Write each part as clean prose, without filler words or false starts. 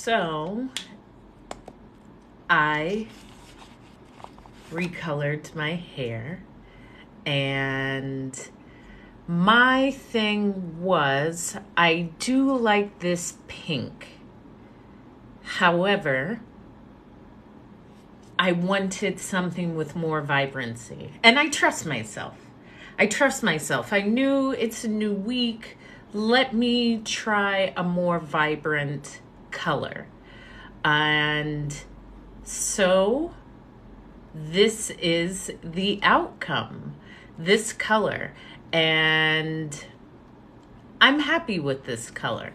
So I recolored my hair, and my thing was I do like this pink. However, I wanted something with more vibrancy. And I trust myself. I knew it's a new week. Let me try a more vibrant color. And so this is the outcome, this color. And I'm happy with this color.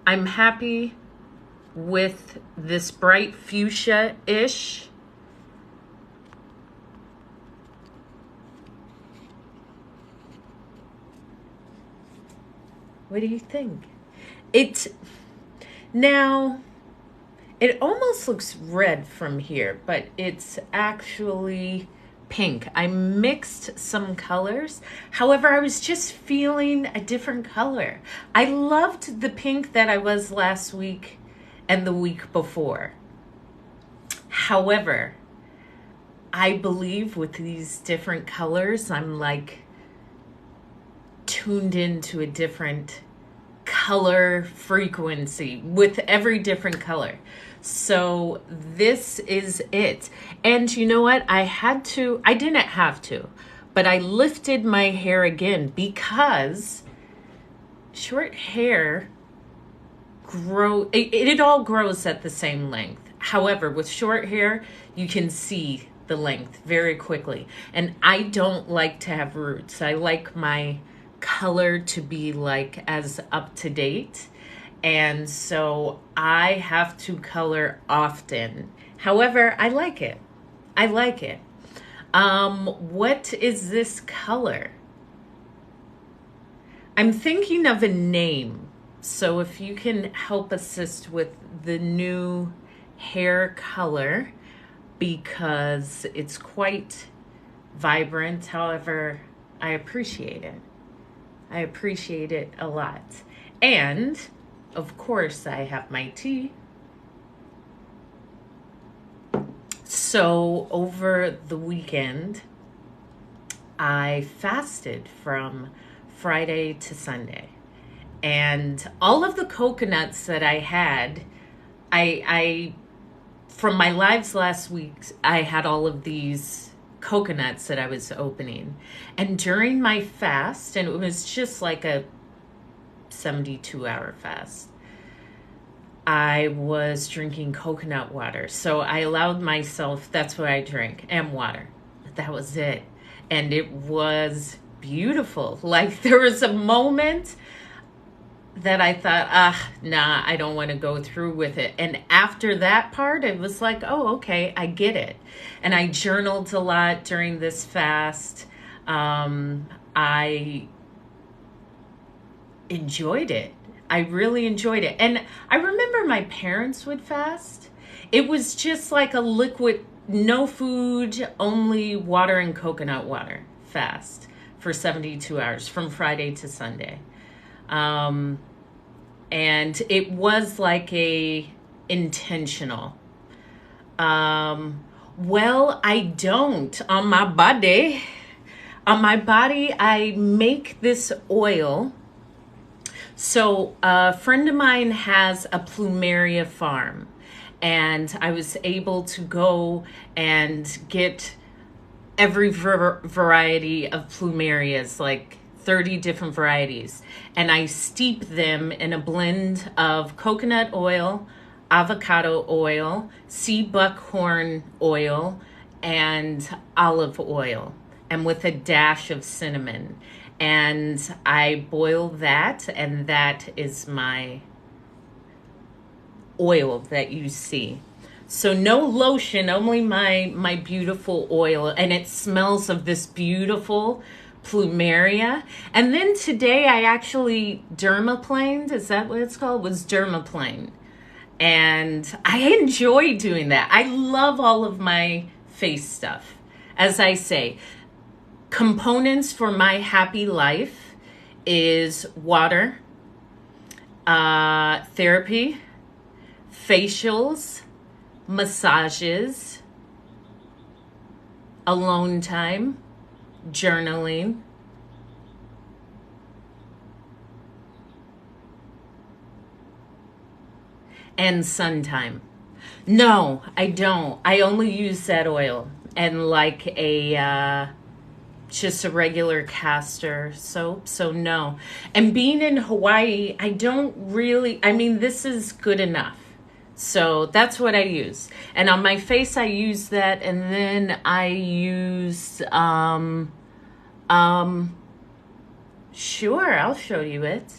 I'm happy with this bright fuchsia-ish. What do you think? Now, it almost looks red from here, but it's actually pink. I mixed some colors. However, I was just feeling a different color. I loved the pink that I was last week and the week before. However, I believe with these different colors, I'm like tuned into a different color frequency with every different color. So this is it. And you know what? I didn't have to, but I lifted my hair again because short hair it all grows at the same length. However, with short hair, you can see the length very quickly. And I don't like to have roots. I like my color to be like as up to date. And so I have to color often. However, I like it. I like it. What is this color? I'm thinking of a name. So if you can help assist with the new hair color, because it's quite vibrant. However, I appreciate it. I appreciate it a lot. And of course, I have my tea. So over the weekend, I fasted from Friday to Sunday. And all of the coconuts that I had, I from my lives last week, I had all of these coconuts that I was opening. And during my fast, and it was just like a 72-hour fast, I was drinking coconut water. So I allowed myself, that's what I drink, and water. But that was it. And it was beautiful. Like there was a moment that I thought, nah, I don't want to go through with it. And after that part, it was like, oh, okay, I get it. And I journaled a lot during this fast. I enjoyed it. I really enjoyed it. And I remember my parents would fast. It was just like a liquid, no food, only water and coconut water fast for 72 hours from Friday to Sunday. And it was like a intentional. Well, I don't on my body. On my body, I make this oil. So a friend of mine has a plumeria farm, and I was able to go and get every variety of plumerias, like 30 different varieties. And I steep them in a blend of coconut oil, avocado oil, sea buckhorn oil, and olive oil, and with a dash of cinnamon. And I boil that, and that is my oil that you see. So no lotion, only my beautiful oil, and it smells of this beautiful plumeria. And then today I actually dermaplaned, is that what it's called? It was dermaplaned. And I enjoy doing that. I love all of my face stuff. As I say, components for my happy life is water, therapy, facials, massages, alone time, journaling, and sun time. No, I don't. I only use that oil and like just a regular castor soap. So no. And being in Hawaii, I don't really, I mean, this is good enough. So that's what I use. And on my face, I use that. And then I use, sure, I'll show you it.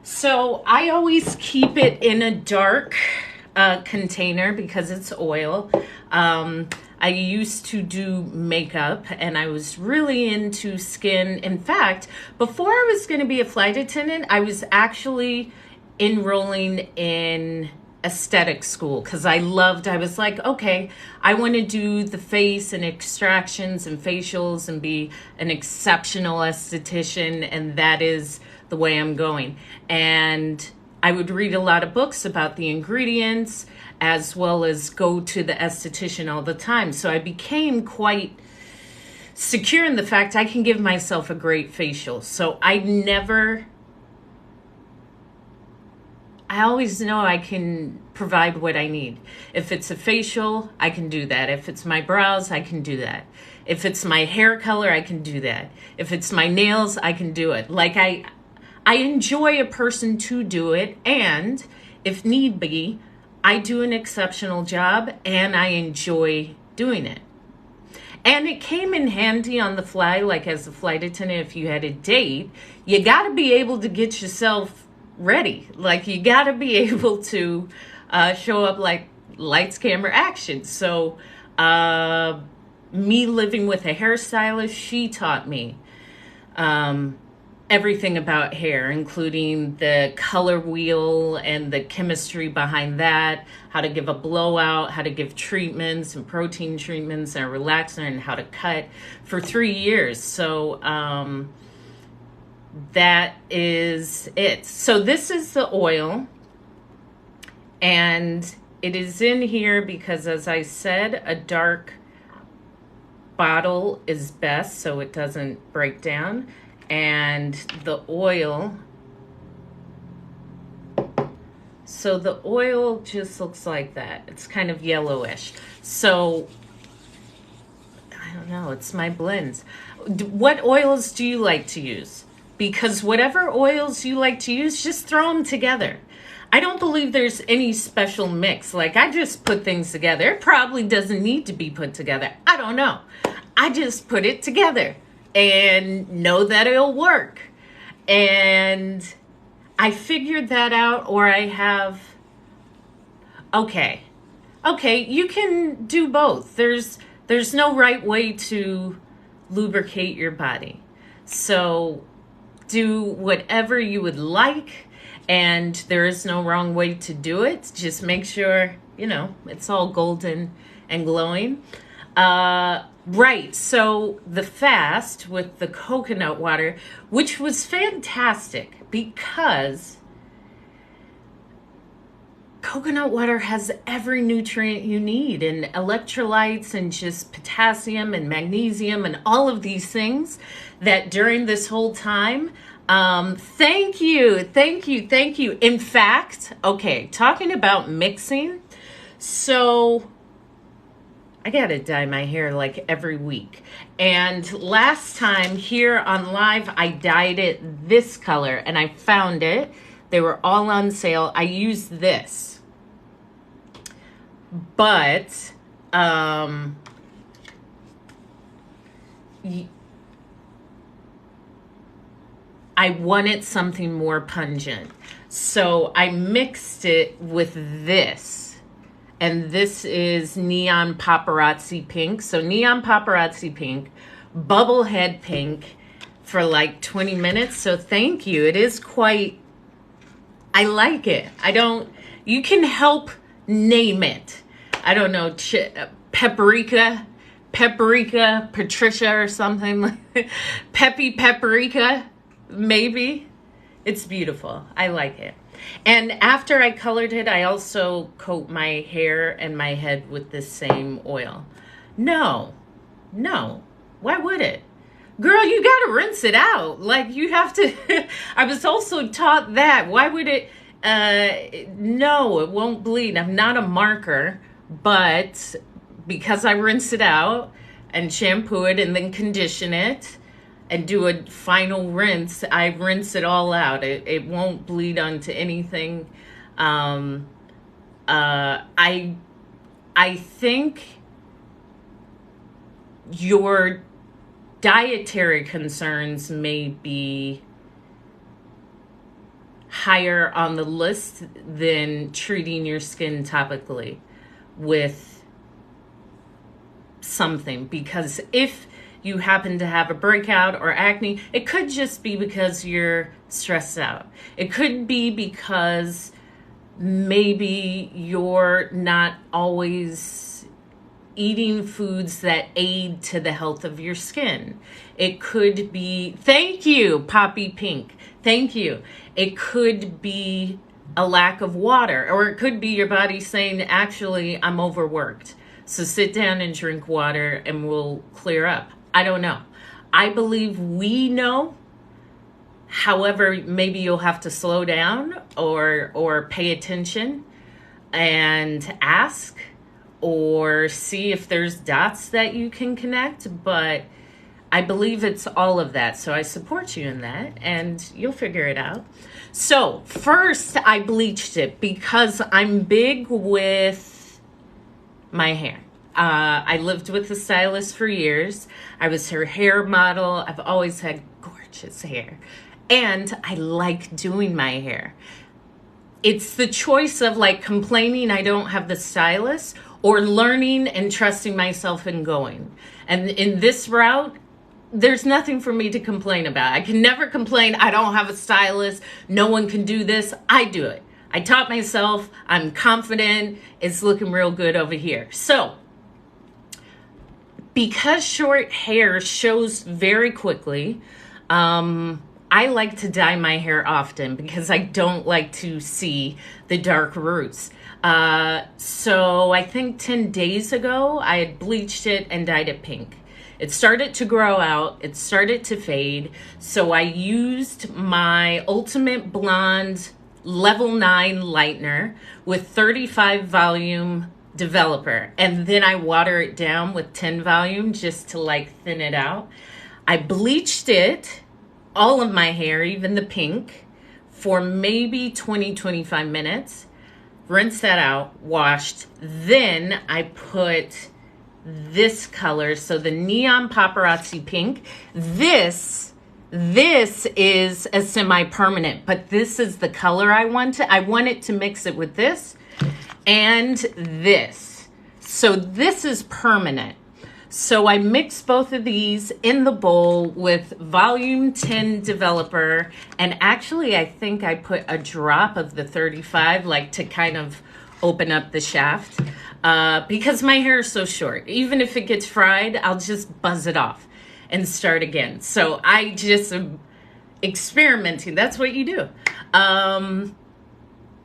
So I always keep it in a dark container because it's oil. I used to do makeup and I was really into skin. In fact, before I was going to be a flight attendant, I was actually enrolling in aesthetic school because I was like, okay, I want to do the face and extractions and facials and be an exceptional esthetician, and that is the way I'm going. And I would read a lot of books about the ingredients as well as go to the esthetician all the time. So I became quite secure in the fact I can give myself a great facial. So I always know I can provide what I need. If it's a facial, I can do that. If it's my brows, I can do that. If it's my hair color, I can do that. If it's my nails, I can do it. Like I enjoy a person to do it, and if need be, I do an exceptional job and I enjoy doing it. And it came in handy on the fly, like as a flight attendant, if you had a date, you got to be able to get yourself ready. Like you got to be able to show up like lights, camera, action. So me living with a hairstylist, she taught me everything about hair, including the color wheel and the chemistry behind that, how to give a blowout, how to give treatments and protein treatments and a relaxer, and how to cut for 3 years. So that is it. So this is the oil, and it is in here because, as I said, a dark bottle is best so it doesn't break down. And the oil, so the oil just looks like that. It's kind of yellowish. So I don't know, it's my blends. What oils do you like to use? Because whatever oils you like to use, just throw them together. I don't believe there's any special mix. Like I just put things together. It probably doesn't need to be put together. I don't know. I just put it together and know that it'll work. And I figured that out, or I have, okay, you can do both. There's no right way to lubricate your body. So do whatever you would like, and there is no wrong way to do it. Just make sure, it's all golden and glowing. Right, so the fast with the coconut water, which was fantastic because coconut water has every nutrient you need, and electrolytes and just potassium and magnesium and all of these things that during this whole time, thank you. In fact, okay, talking about mixing, so I gotta dye my hair like every week. And last time here on live, I dyed it this color and I found it. They were all on sale. I used this. But I wanted something more pungent. So I mixed it with this. And this is Neon Paparazzi Pink. So Neon Paparazzi Pink, Bubblehead Pink for like 20 minutes. So thank you. It is quite, I like it. You can help name it. I don't know, paprika, Paprika Patricia or something. Peppy Paprika, maybe. It's beautiful. I like it. And after I colored it, I also coat my hair and my head with this same oil. No, no. Why would it? Girl, you got to rinse it out. Like, you have to. I was also taught that. Why would it? No, it won't bleed. I'm not a marker, but because I rinse it out and shampoo it and then condition it and do a final rinse, I rinse it all out. It won't bleed onto anything. I think your dietary concerns may be higher on the list than treating your skin topically with something, because if you happen to have a breakout or acne, it could just be because you're stressed out. It could be because maybe you're not always eating foods that aid to the health of your skin. It could be, thank you, Poppy Pink. Thank you. It could be a lack of water, or it could be your body saying, actually, I'm overworked. So sit down and drink water and we'll clear up. I don't know. I believe we know. However, maybe you'll have to slow down or pay attention and ask or see if there's dots that you can connect. But I believe it's all of that. So I support you in that and you'll figure it out. So first I bleached it because I'm big with my hair. I lived with a stylist for years. I was her hair model. I've always had gorgeous hair. And I like doing my hair. It's the choice of like complaining I don't have the stylist or learning and trusting myself and going. And in this route, there's nothing for me to complain about. I can never complain I don't have a stylist. No one can do this. I do it. I taught myself. I'm confident. It's looking real good over here. So, because short hair shows very quickly, I like to dye my hair often because I don't like to see the dark roots. So I think 10 days ago, I had bleached it and dyed it pink. It started to grow out. It started to fade. So I used my Ultimate Blonde Level 9 Lightener with 35 volume developer. And then I water it down with 10 volume just to like thin it out. I bleached it, all of my hair, even the pink, for maybe 20-25 minutes. Rinsed that out, washed. Then I put this color, so the Neon Paparazzi Pink. This is a semi-permanent, but this is the color I wanted. I wanted to mix it with this and this. So this is permanent. So I mixed both of these in the bowl with volume 10 developer. And actually, I think I put a drop of the 35, like to kind of open up the shaft. Because my hair is so short. Even if it gets fried, I'll just buzz it off and start again. So I just am experimenting. That's what you do.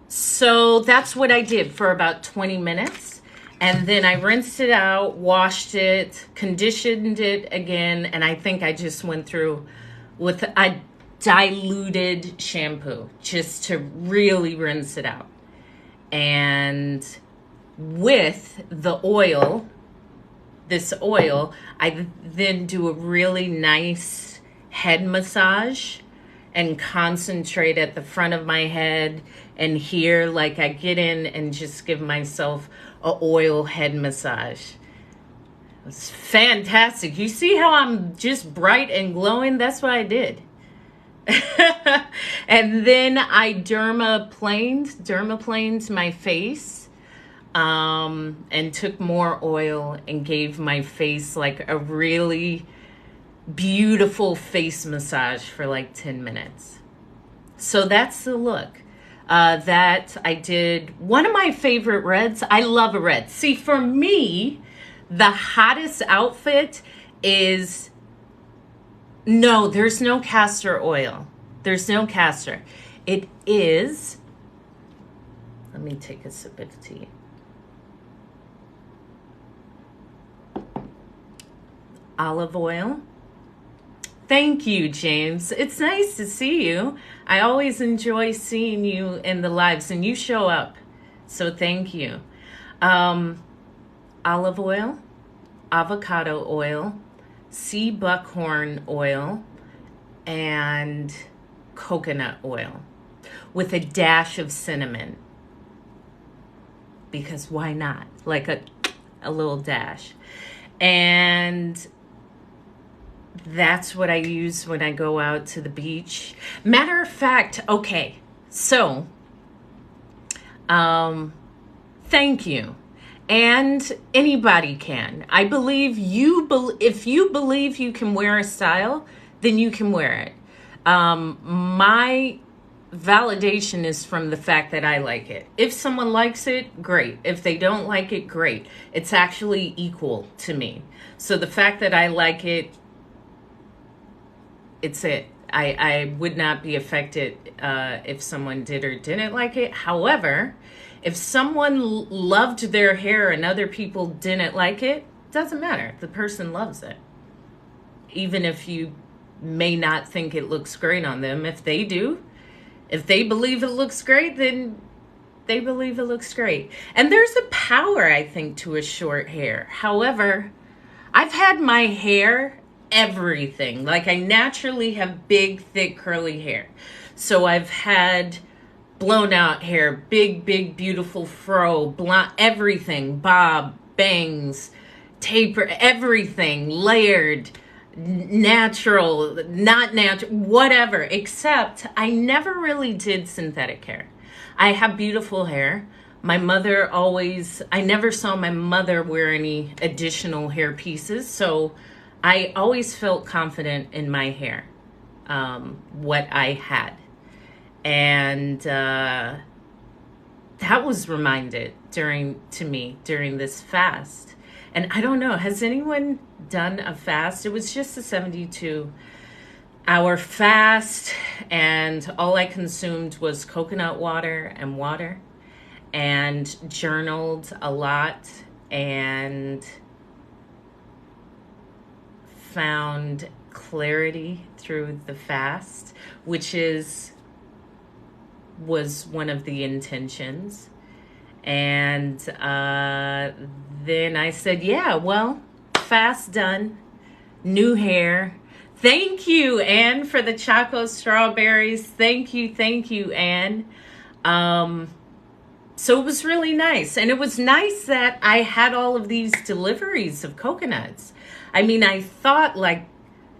So that's what I did for about 20 minutes. And then I rinsed it out, washed it, conditioned it again. And I think I just went through with a diluted shampoo just to really rinse it out. And with the oil, this oil, I then do a really nice head massage and concentrate at the front of my head and here, like I get in and just give myself a oil head massage. It's fantastic. You see how I'm just bright and glowing? That's what I did. And then I dermaplaned my face and took more oil and gave my face like a really beautiful face massage for like 10 minutes. So that's the look that I did. One of my favorite reds. I love a red. See, for me, The hottest outfit is, no, there's no castor oil. There's no castor. It is, let me take a sip of tea. Olive oil. Thank you, James. It's nice to see you. I always enjoy seeing you in the lives, and you show up. So thank you. Olive oil, avocado oil, sea buckhorn oil, and coconut oil with a dash of cinnamon. Because why not? Like a little dash. And that's what I use when I go out to the beach. Matter of fact, okay, so thank you. And anybody can. I believe if you believe you can wear a style, then you can wear it. My validation is from the fact that I like it. If someone likes it, great. If they don't like it, great. It's actually equal to me. So the fact that I like it, it's it. I would not be affected if someone did or didn't like it. However, if someone loved their hair and other people didn't like it, doesn't matter. The person loves it. Even if you may not think it looks great on them, if they do, if they believe it looks great, then they believe it looks great. And there's a power, I think, to a short hair. However, I've had my hair everything. Like, I naturally have big, thick, curly hair. So I've had blown out hair, big, beautiful fro, blonde, everything, bob, bangs, taper, everything, layered, natural, not natural, whatever, except I never really did synthetic hair. I have beautiful hair. My mother I never saw my mother wear any additional hair pieces, so I always felt confident in my hair, what I had. And that was reminded during this fast. And I don't know, has anyone done a fast? It was just a 72-hour fast, and all I consumed was coconut water and journaled a lot and found clarity through the fast, which was one of the intentions. And then I said, yeah, well, fast done, new hair. Thank you, Anne, for the Choco Strawberries. Thank you, Anne. So it was really nice. And it was nice that I had all of these deliveries of coconuts. I mean, I thought, like,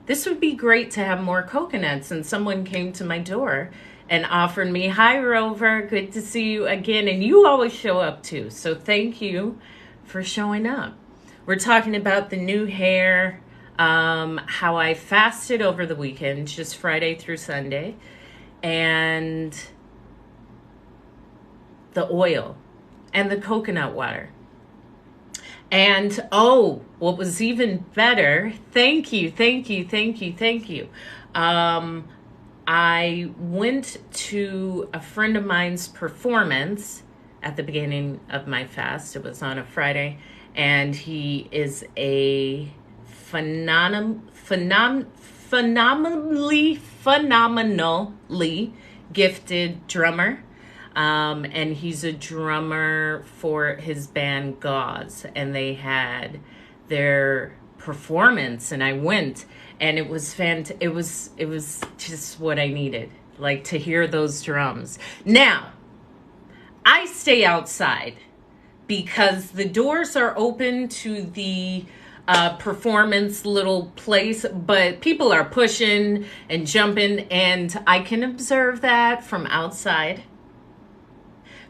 this would be great to have more coconuts. And someone came to my door and offered me, hi, Rover, good to see you again. And you always show up too. So thank you for showing up. We're talking about the new hair, how I fasted over the weekend, just Friday through Sunday, and the oil and the coconut water. And what was even better, thank you. I went to a friend of mine's performance at the beginning of my fast. It was on a Friday, and he is a phenomenally gifted drummer. And he's a drummer for his band Gauze, and they had their performance, and I went, and it was it was just what I needed, like, to hear those drums. Now, I stay outside because the doors are open to the performance little place, but people are pushing and jumping, and I can observe that from outside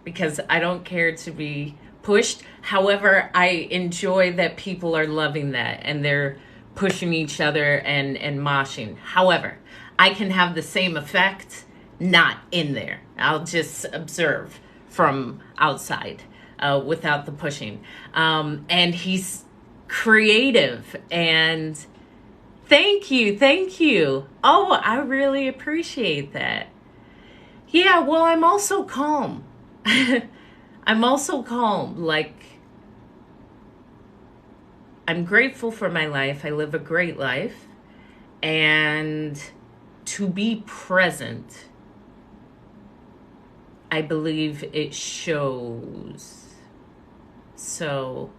because I don't care to be pushed. However, I enjoy that people are loving that and they're pushing each other and moshing. However, I can have the same effect not in there. I'll just observe from outside without the pushing. And he's creative. And thank you. Thank you. Oh, I really appreciate that. Yeah, well, I'm also calm. I'm also calm. Like, I'm grateful for my life. I live a great life. And to be present, I believe it shows. So,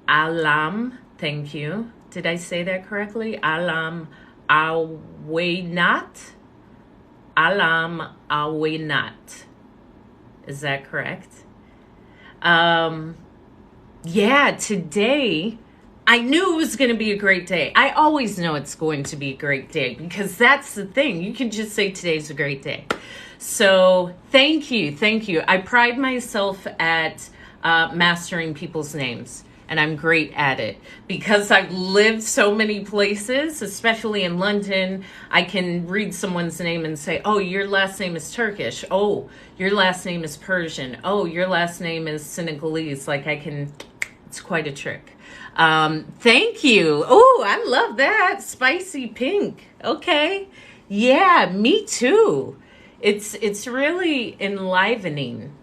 Alam, thank you. Did I say that correctly? Alam Awenat. Alam Awenat. Is that correct? Yeah, today, I knew it was going to be a great day. I always know it's going to be a great day because that's the thing. You can just say today's a great day. So thank you. Thank you. I pride myself at mastering people's names. And I'm great at it because I've lived so many places, especially in London. I can read someone's name and say, oh, your last name is Turkish. Oh, your last name is Persian. Oh, your last name is Senegalese. Like it's quite a trick. Thank you. Oh, I love that. Spicy pink. Okay. Yeah, me too. It's really enlivening.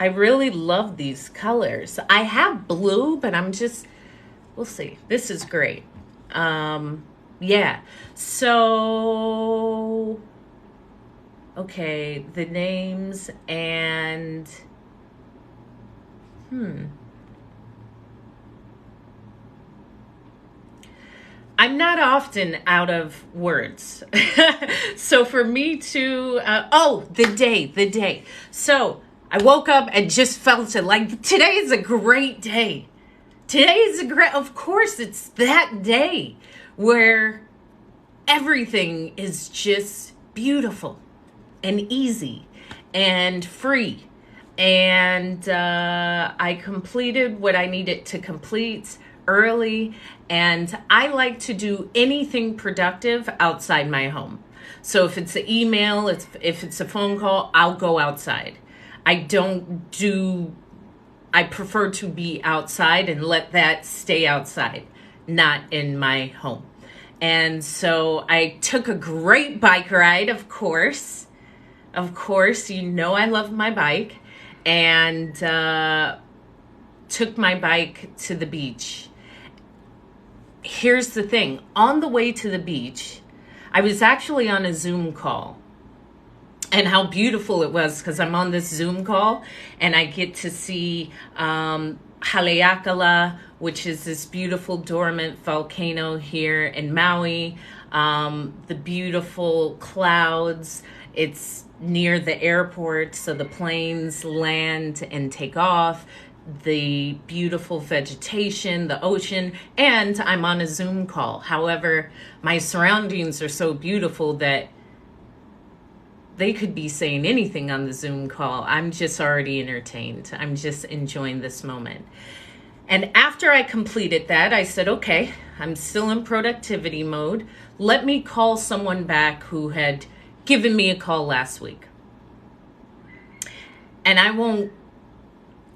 I really love these colors. I have blue, but we'll see. This is great. Yeah. So, okay, the names and, I'm not often out of words. So for me to, the day. So, I woke up and just felt it like today is a great day. Of course, it's that day where everything is just beautiful and easy and free. And I completed what I needed to complete early. And I like to do anything productive outside my home. So if it's an email, if it's a phone call, I'll go outside. I prefer to be outside and let that stay outside, not in my home. And so I took a great bike ride, of course. Of course, you know I love my bike. And took my bike to the beach. Here's the thing. On the way to the beach, I was actually on a Zoom call. And how beautiful it was because I'm on this Zoom call and I get to see Haleakala, which is this beautiful dormant volcano here in Maui. The beautiful clouds. It's near the airport, so the planes land and take off. The beautiful vegetation, the ocean, and I'm on a Zoom call. However, my surroundings are so beautiful that they could be saying anything on the Zoom call. I'm just already entertained. I'm just enjoying this moment. And after I completed that, I said, okay, I'm still in productivity mode. Let me call someone back who had given me a call last week. And I won't,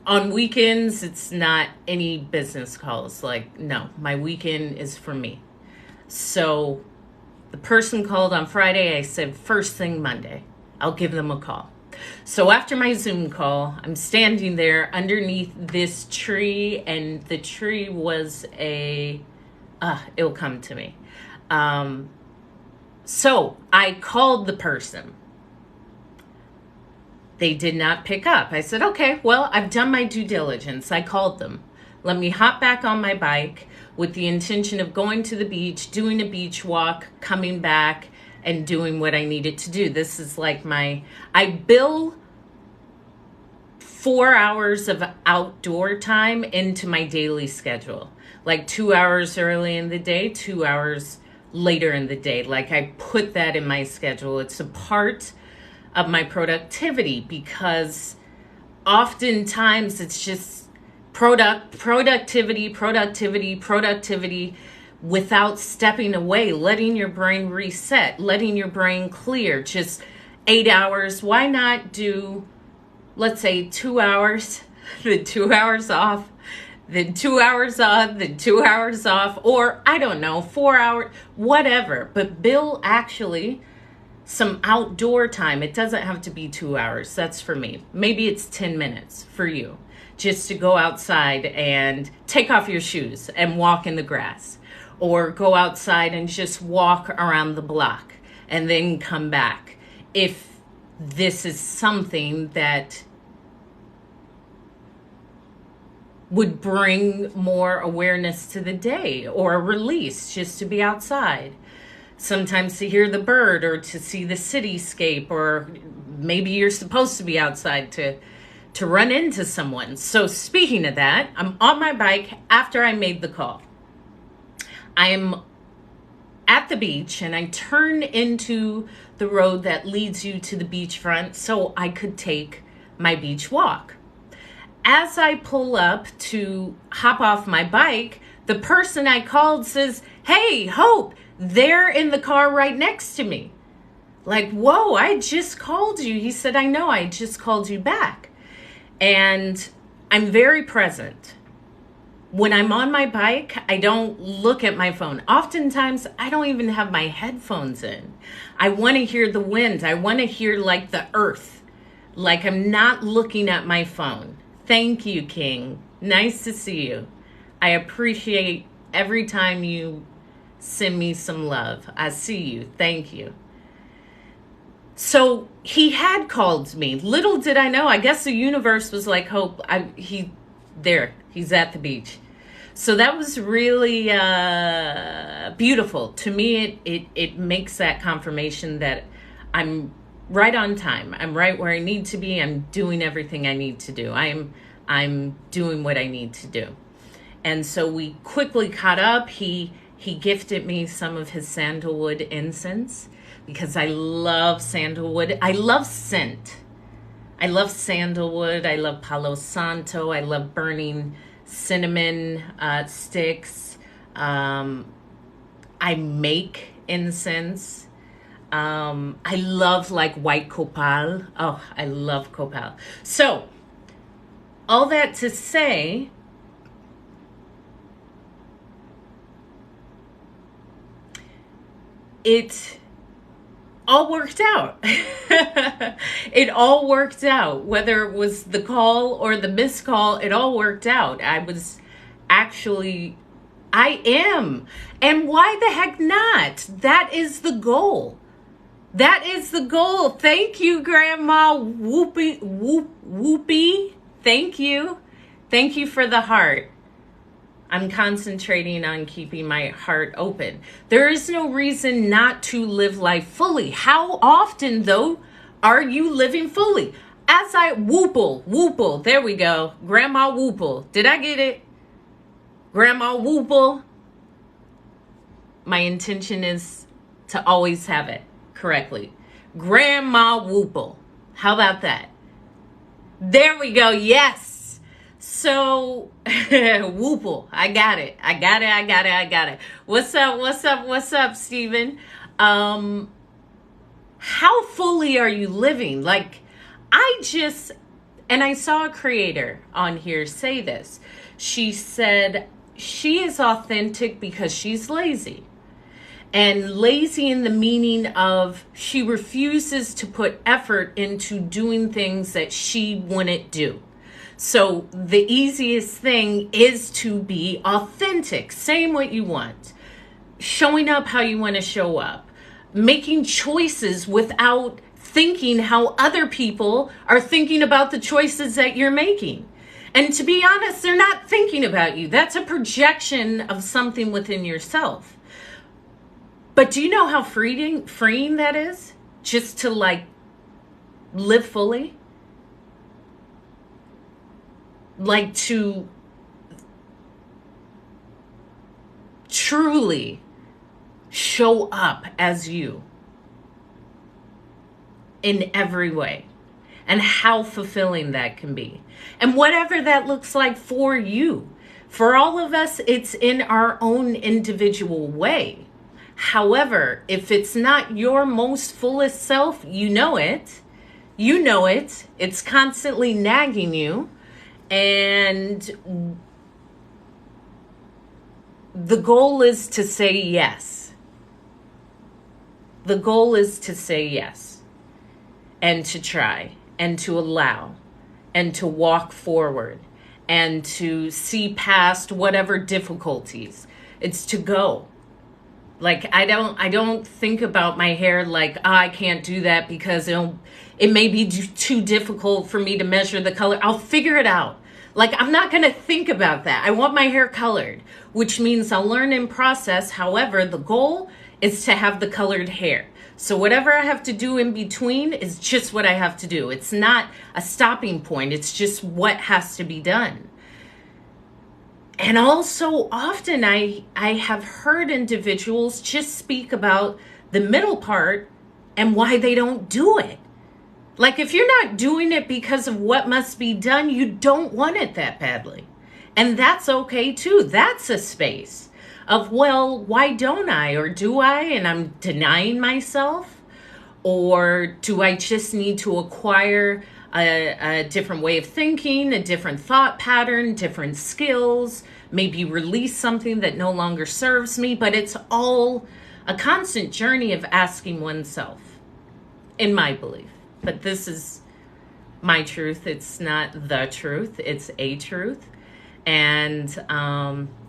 on weekends, it's not any business calls. Like, no, my weekend is for me. So the person called on Friday. I said, first thing Monday, I'll give them a call. So after my Zoom call, I'm standing there underneath this tree, and the tree was it'll come to me. So I called the person. They did not pick up. I said, okay, well, I've done my due diligence. I called them. Let me hop back on my bike with the intention of going to the beach, doing a beach walk, coming back, and doing what I needed to do. This is like I bill 4 hours of outdoor time into my daily schedule. Like 2 hours early in the day, 2 hours later in the day. Like I put that in my schedule. It's a part of my productivity because oftentimes it's just productivity without stepping away, letting your brain reset, letting your brain clear. Just 8 hours. Why not do, let's say, 2 hours, the 2 hours off, then 2 hours on, then 2 hours off, or I don't know, 4 hours, whatever. But Bill actually some outdoor time. It doesn't have to be 2 hours. That's for me. Maybe it's 10 minutes for you, just to go outside and take off your shoes and walk in the grass, or go outside and just walk around the block and then come back. If this is something that would bring more awareness to the day, or a release just to be outside. Sometimes to hear the bird, or to see the cityscape, or maybe you're supposed to be outside to run into someone. So speaking of that, I'm on my bike after I made the call. I am at the beach and I turn into the road that leads you to the beachfront so I could take my beach walk. As I pull up to hop off my bike, the person I called says, "Hey, Hope, they're in the car right next to me." Like, whoa, I just called you. He said, "I know, I just called you back." And I'm very present. When I'm on my bike, I don't look at my phone. Oftentimes, I don't even have my headphones in. I want to hear the wind. I want to hear like the earth. Like I'm not looking at my phone. Thank you, King. Nice to see you. I appreciate every time you send me some love. I see you. Thank you. So he had called me. Little did I know. I guess the universe was like, Hope, he's at the beach. So that was really beautiful. To me, it makes that confirmation that I'm right on time. I'm right where I need to be. I'm doing everything I need to do. I'm doing what I need to do. And so we quickly caught up. He gifted me some of his sandalwood incense because I love sandalwood. I love scent. I love sandalwood. I love Palo Santo. I love burning cinnamon sticks. I make incense. I love like white copal. Oh, I love copal. So all that to say, it all worked out. It all worked out. Whether it was the call or the missed call, it all worked out. I am. And why the heck not? That is the goal. That is the goal. Thank you, Grandma Whoopie. Thank you. Thank you for the heart. I'm concentrating on keeping my heart open. There is no reason not to live life fully. How often, though, are you living fully? As I Whoople, there we go. Grandma Whoople. Did I get it? Grandma Whoople. My intention is to always have it correctly. Grandma Whoople. How about that? There we go. Yes. So, Whoople, I got it. What's up, Steven? How fully are you living? Like, and I saw a creator on here say this. She said she is authentic because she's lazy. And lazy in the meaning of she refuses to put effort into doing things that she wouldn't do. So the easiest thing is to be authentic, saying what you want, showing up how you want to show up, making choices without thinking how other people are thinking about the choices that you're making. And to be honest, they're not thinking about you. That's a projection of something within yourself. But do you know how freeing that is? Just to like live fully? Like to truly show up as you in every way, and how fulfilling that can be, and whatever that looks like for you. For all of us, it's in our own individual way. However, if it's not your most fullest self, you know it, it's constantly nagging you. And the goal is to say yes. The goal is to say yes and to try and to allow and to walk forward and to see past whatever difficulties. It's to go. Like, I don't think about my hair like, I can't do that because it may be too difficult for me to measure the color. I'll figure it out. Like, I'm not going to think about that. I want my hair colored, which means I'll learn and process. However, the goal is to have the colored hair. So whatever I have to do in between is just what I have to do. It's not a stopping point. It's just what has to be done. And also often I have heard individuals just speak about the middle part and why they don't do it. Like, if you're not doing it because of what must be done, you don't want it that badly. And that's okay too. That's a space of, well, why don't I? Or do I? And I'm denying myself? Or do I just need to acquire a different way of thinking, a different thought pattern, different skills, maybe release something that no longer serves me? But it's all a constant journey of asking oneself, in my belief. But this is my truth. It's not the truth. It's a truth. And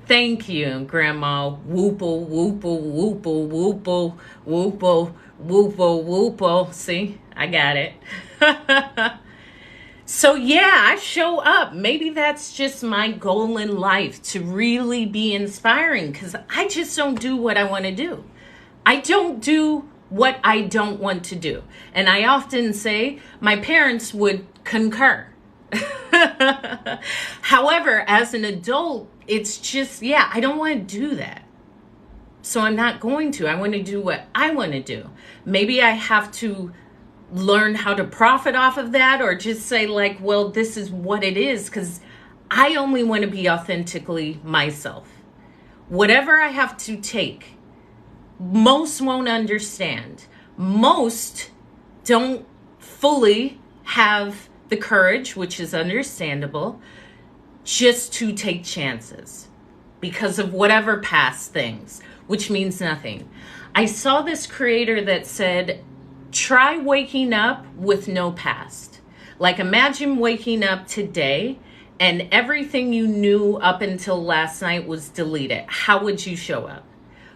thank you, Grandma. Whoople, whoople, whoople, whoople, whoople, whoople, whoople. See, I got it. So yeah, I show up. Maybe that's just my goal in life, to really be inspiring, because I just don't do what I want to do. I don't do what I don't want to do. And I often say my parents would concur. However, as an adult, it's just, I don't want to do that. So I'm not going to. I want to do what I want to do. Maybe I have to learn how to profit off of that, or just say like, well, this is what it is, because I only want to be authentically myself. Whatever I have to take, most won't understand. Most don't fully have the courage, which is understandable, just to take chances because of whatever past things, which means nothing. I saw this creator that said, try waking up with no past. Like, imagine waking up today and everything you knew up until last night was deleted. How would you show up?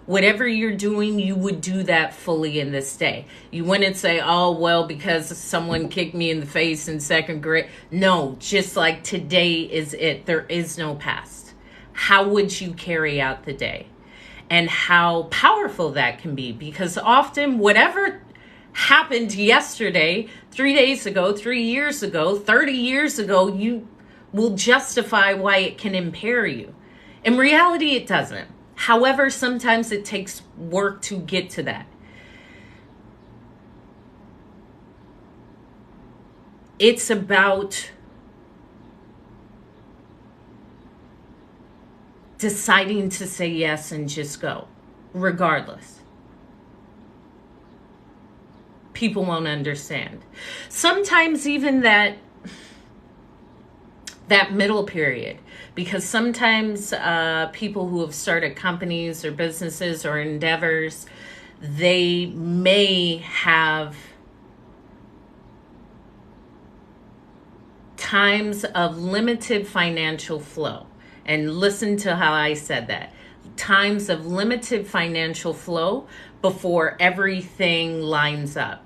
Whatever you're doing, you would do that fully in this day. You wouldn't say, oh, well, because someone kicked me in the face in second grade. No, just like today is it. There is no past. How would you carry out the day? And how powerful that can be, because often whatever happened yesterday, 3 days ago, 3 years ago, 30 years ago, you will justify why it can impair you. In reality, it doesn't. However, sometimes it takes work to get to that. It's about deciding to say yes and just go, regardless. People won't understand. Sometimes even that middle period, because sometimes people who have started companies or businesses or endeavors, they may have times of limited financial flow. And listen to how I said that. Times of limited financial flow before everything lines up.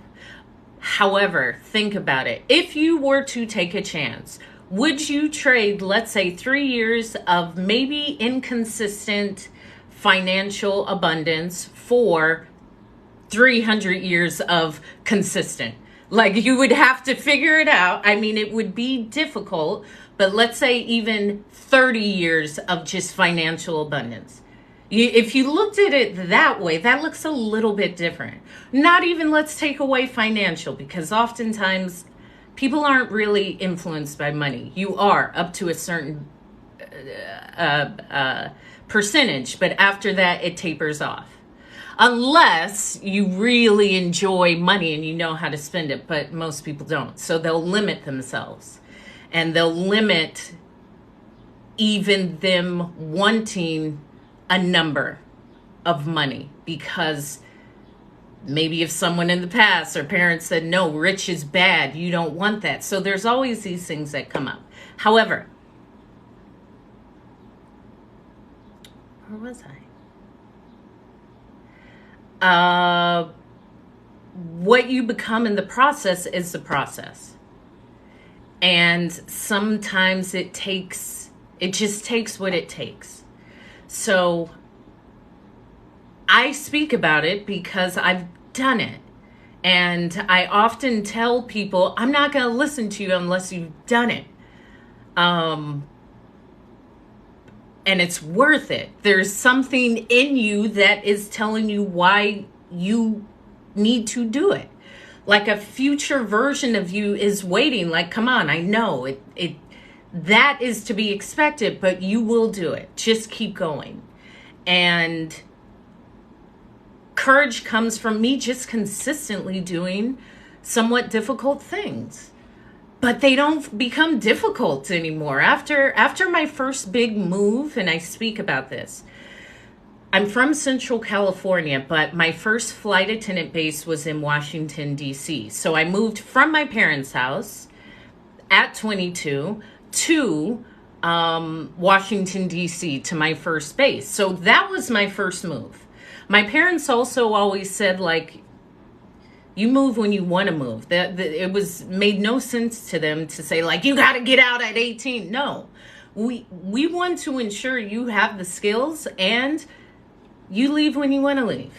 However, think about it. If you were to take a chance, would you trade, let's say, 3 years of maybe inconsistent financial abundance for 300 years of consistent? Like, you would have to figure it out. I mean, it would be difficult, but let's say even 30 years of just financial abundance. If you looked at it that way, that looks a little bit different. Not even let's take away financial, because oftentimes people aren't really influenced by money. You are up to a certain percentage, but after that, it tapers off. Unless you really enjoy money and you know how to spend it, but most people don't. So they'll limit themselves, and they'll limit even them wanting a number of money because maybe if someone in the past or parents said, no, rich is bad, you don't want that. So there's always these things that come up. However, where was I? What you become in the process is the process. And sometimes it just takes what it takes. So I speak about it because I've done it. And I often tell people, I'm not going to listen to you unless you've done it. And it's worth it. There's something in you that is telling you why you need to do it. Like a future version of you is waiting, like, come on, I know it that is to be expected, but you will do it. Just keep going. And courage comes from me just consistently doing somewhat difficult things. But they don't become difficult anymore. After my first big move, and I speak about this, I'm from Central California, but my first flight attendant base was in Washington, D.C. So I moved from my parents' house at 22 to Washington, D.C. to my first base. So that was my first move. My parents also always said, like, you move when you want to move. That it was made no sense to them to say, like, you got to get out at 18. No, we want to ensure you have the skills and you leave when you want to leave.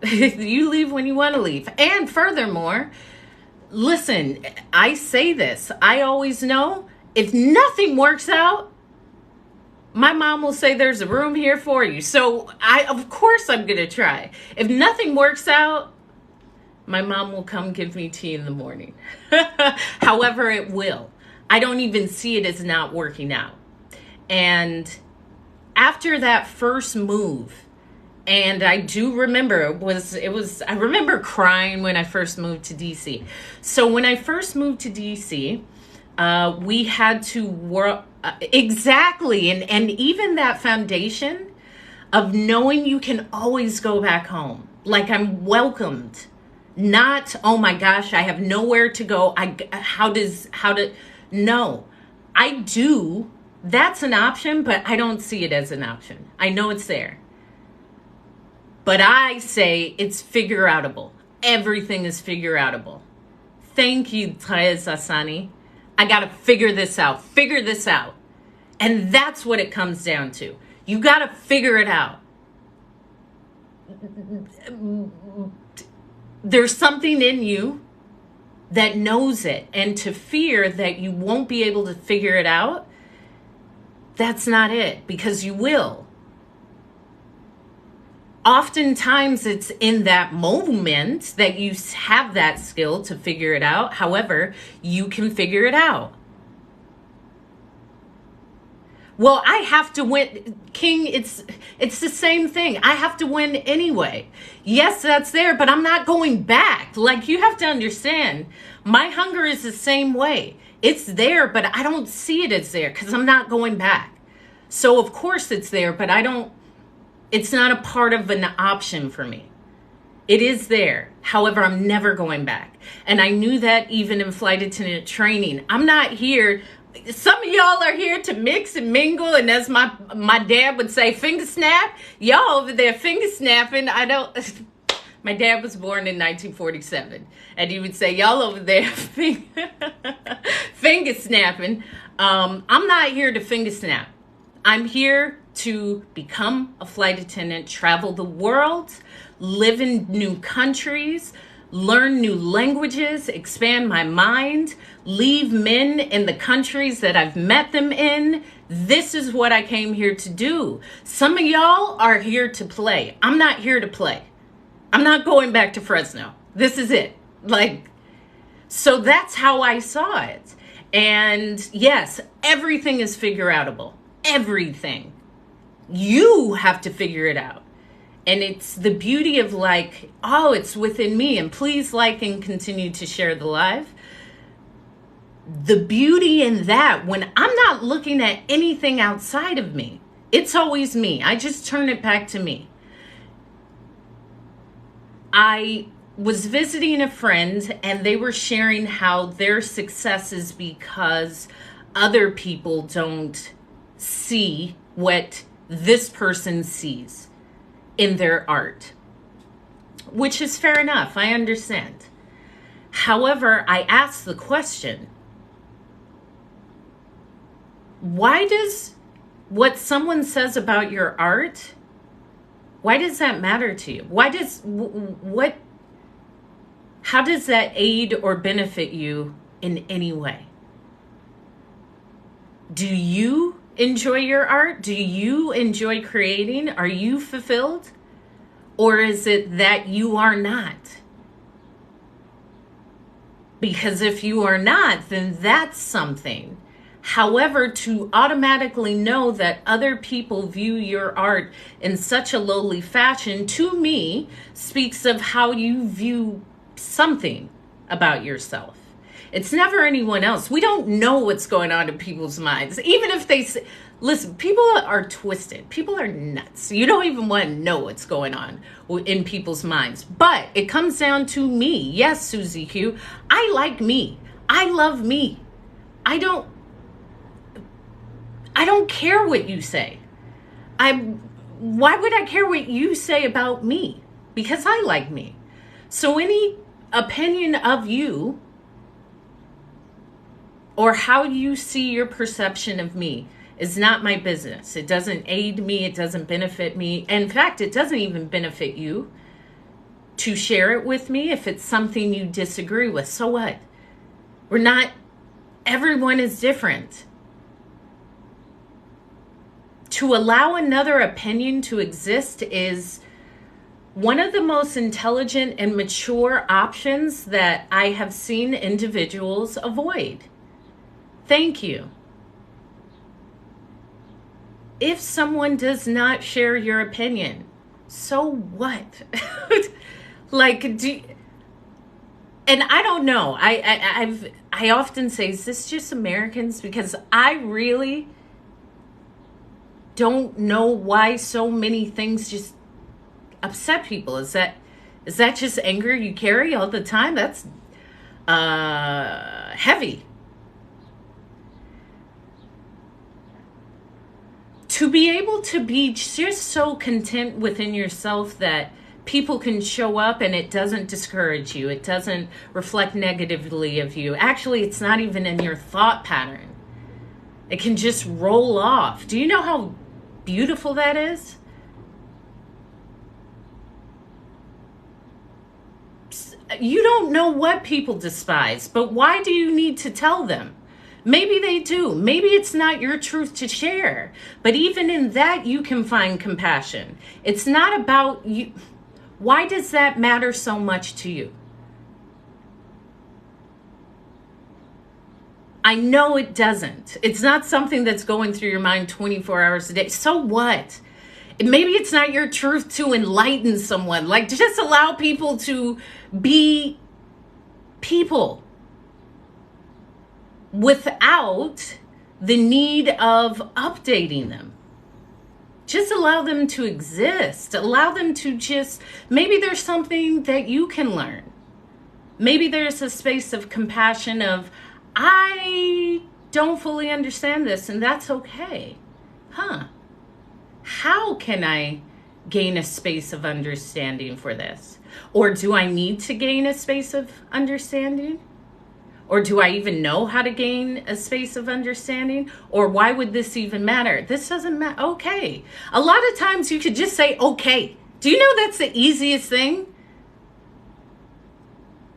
You leave when you want to leave. And furthermore, listen, I say this. I always know if nothing works out, my mom will say there's a room here for you. So of course I'm going to try. If nothing works out, my mom will come give me tea in the morning. However, it will. I don't even see it as not working out. And after that first move, and I do remember I remember crying when I first moved to DC. So when I first moved to DC, we had to work exactly. And even that foundation of knowing you can always go back home. Like I'm welcomed, not, oh my gosh, I have nowhere to go. No, I do. That's an option, but I don't see it as an option. I know it's there. But I say it's figure outable. Everything is figure outable. Thank you, Therese Asani. I got to figure this out. Figure this out. And that's what it comes down to. You got to figure it out. There's something in you that knows it. And to fear that you won't be able to figure it out, that's not it, because you will. Oftentimes it's in that moment that you have that skill to figure it out. However, you can figure it out. Well, I have to win. King, it's the same thing. I have to win anyway. Yes, that's there, but I'm not going back. Like, you have to understand, my hunger is the same way. It's there, but I don't see it as there because I'm not going back. So, of course, it's there, but it's not a part of an option for me. It is there. However, I'm never going back. And I knew that even in flight attendant training. I'm not here. Some of y'all are here to mix and mingle, and as my dad would say, finger snap. Y'all over there finger snapping. My dad was born in 1947, and he would say, y'all over there finger snapping. I'm not here to finger snap. I'm here to become a flight attendant, travel the world, live in new countries, learn new languages, expand my mind, leave men in the countries that I've met them in. This is what I came here to do. Some of y'all are here to play. I'm not here to play. I'm not going back to Fresno. This is it. So that's how I saw it. And yes, everything is figure outable. Everything. You have to figure it out. And it's the beauty of it's within me. And please like and continue to share the live. The beauty in that, when I'm not looking at anything outside of me, It's always me. I just turn it back to me. I was visiting a friend and they were sharing how their success is because other people don't see what this person sees in their art, which is fair enough. I understand. However, I asked the question, why does what someone says about your art, why does that matter to you? How does that aid or benefit you in any way? Do you enjoy your art? Do you enjoy creating? Are you fulfilled? Or is it that you are not? Because if you are not, then that's something. However, to automatically know that other people view your art in such a lowly fashion, to me, speaks of how you view something about yourself. It's never anyone else. We don't know what's going on in people's minds. Even if they say, listen, people are twisted. People are nuts. You don't even want to know what's going on in people's minds. But it comes down to me. Yes, Susie Q. I like me. I love me. I don't care what you say. Why would I care what you say about me? Because I like me. So any opinion of you or how you see your perception of me is not my business. It doesn't aid me. It doesn't benefit me. In fact, it doesn't even benefit you to share it with me if it's something you disagree with. So what? Everyone is different. To allow another opinion to exist is one of the most intelligent and mature options that I have seen individuals avoid. Thank you. If someone does not share your opinion, so what? And I don't know. I often say, is this just Americans? Because I really don't know why so many things just upset people. Is that just anger you carry all the time? That's heavy. To be able to be just so content within yourself that people can show up and it doesn't discourage you. It doesn't reflect negatively of you. Actually, it's not even in your thought pattern. It can just roll off. Do you know how beautiful that is? You don't know what people despise, but why do you need to tell them? Maybe they do. Maybe it's not your truth to share. But even in that, you can find compassion. It's not about you. Why does that matter so much to you? I know it doesn't. It's not something that's going through your mind 24 hours a day. So what? Maybe it's not your truth to enlighten someone. Just allow people to be people without the need of updating them. Just allow them to exist. Allow them to maybe there's something that you can learn. Maybe there's a space of compassion of, I don't fully understand this, and that's okay. How can I gain a space of understanding for this? Or do I need to gain a space of understanding? Or do I even know how to gain a space of understanding? Or why would this even matter? This doesn't matter. Okay. A lot of times you could just say, okay. Do you know that's the easiest thing?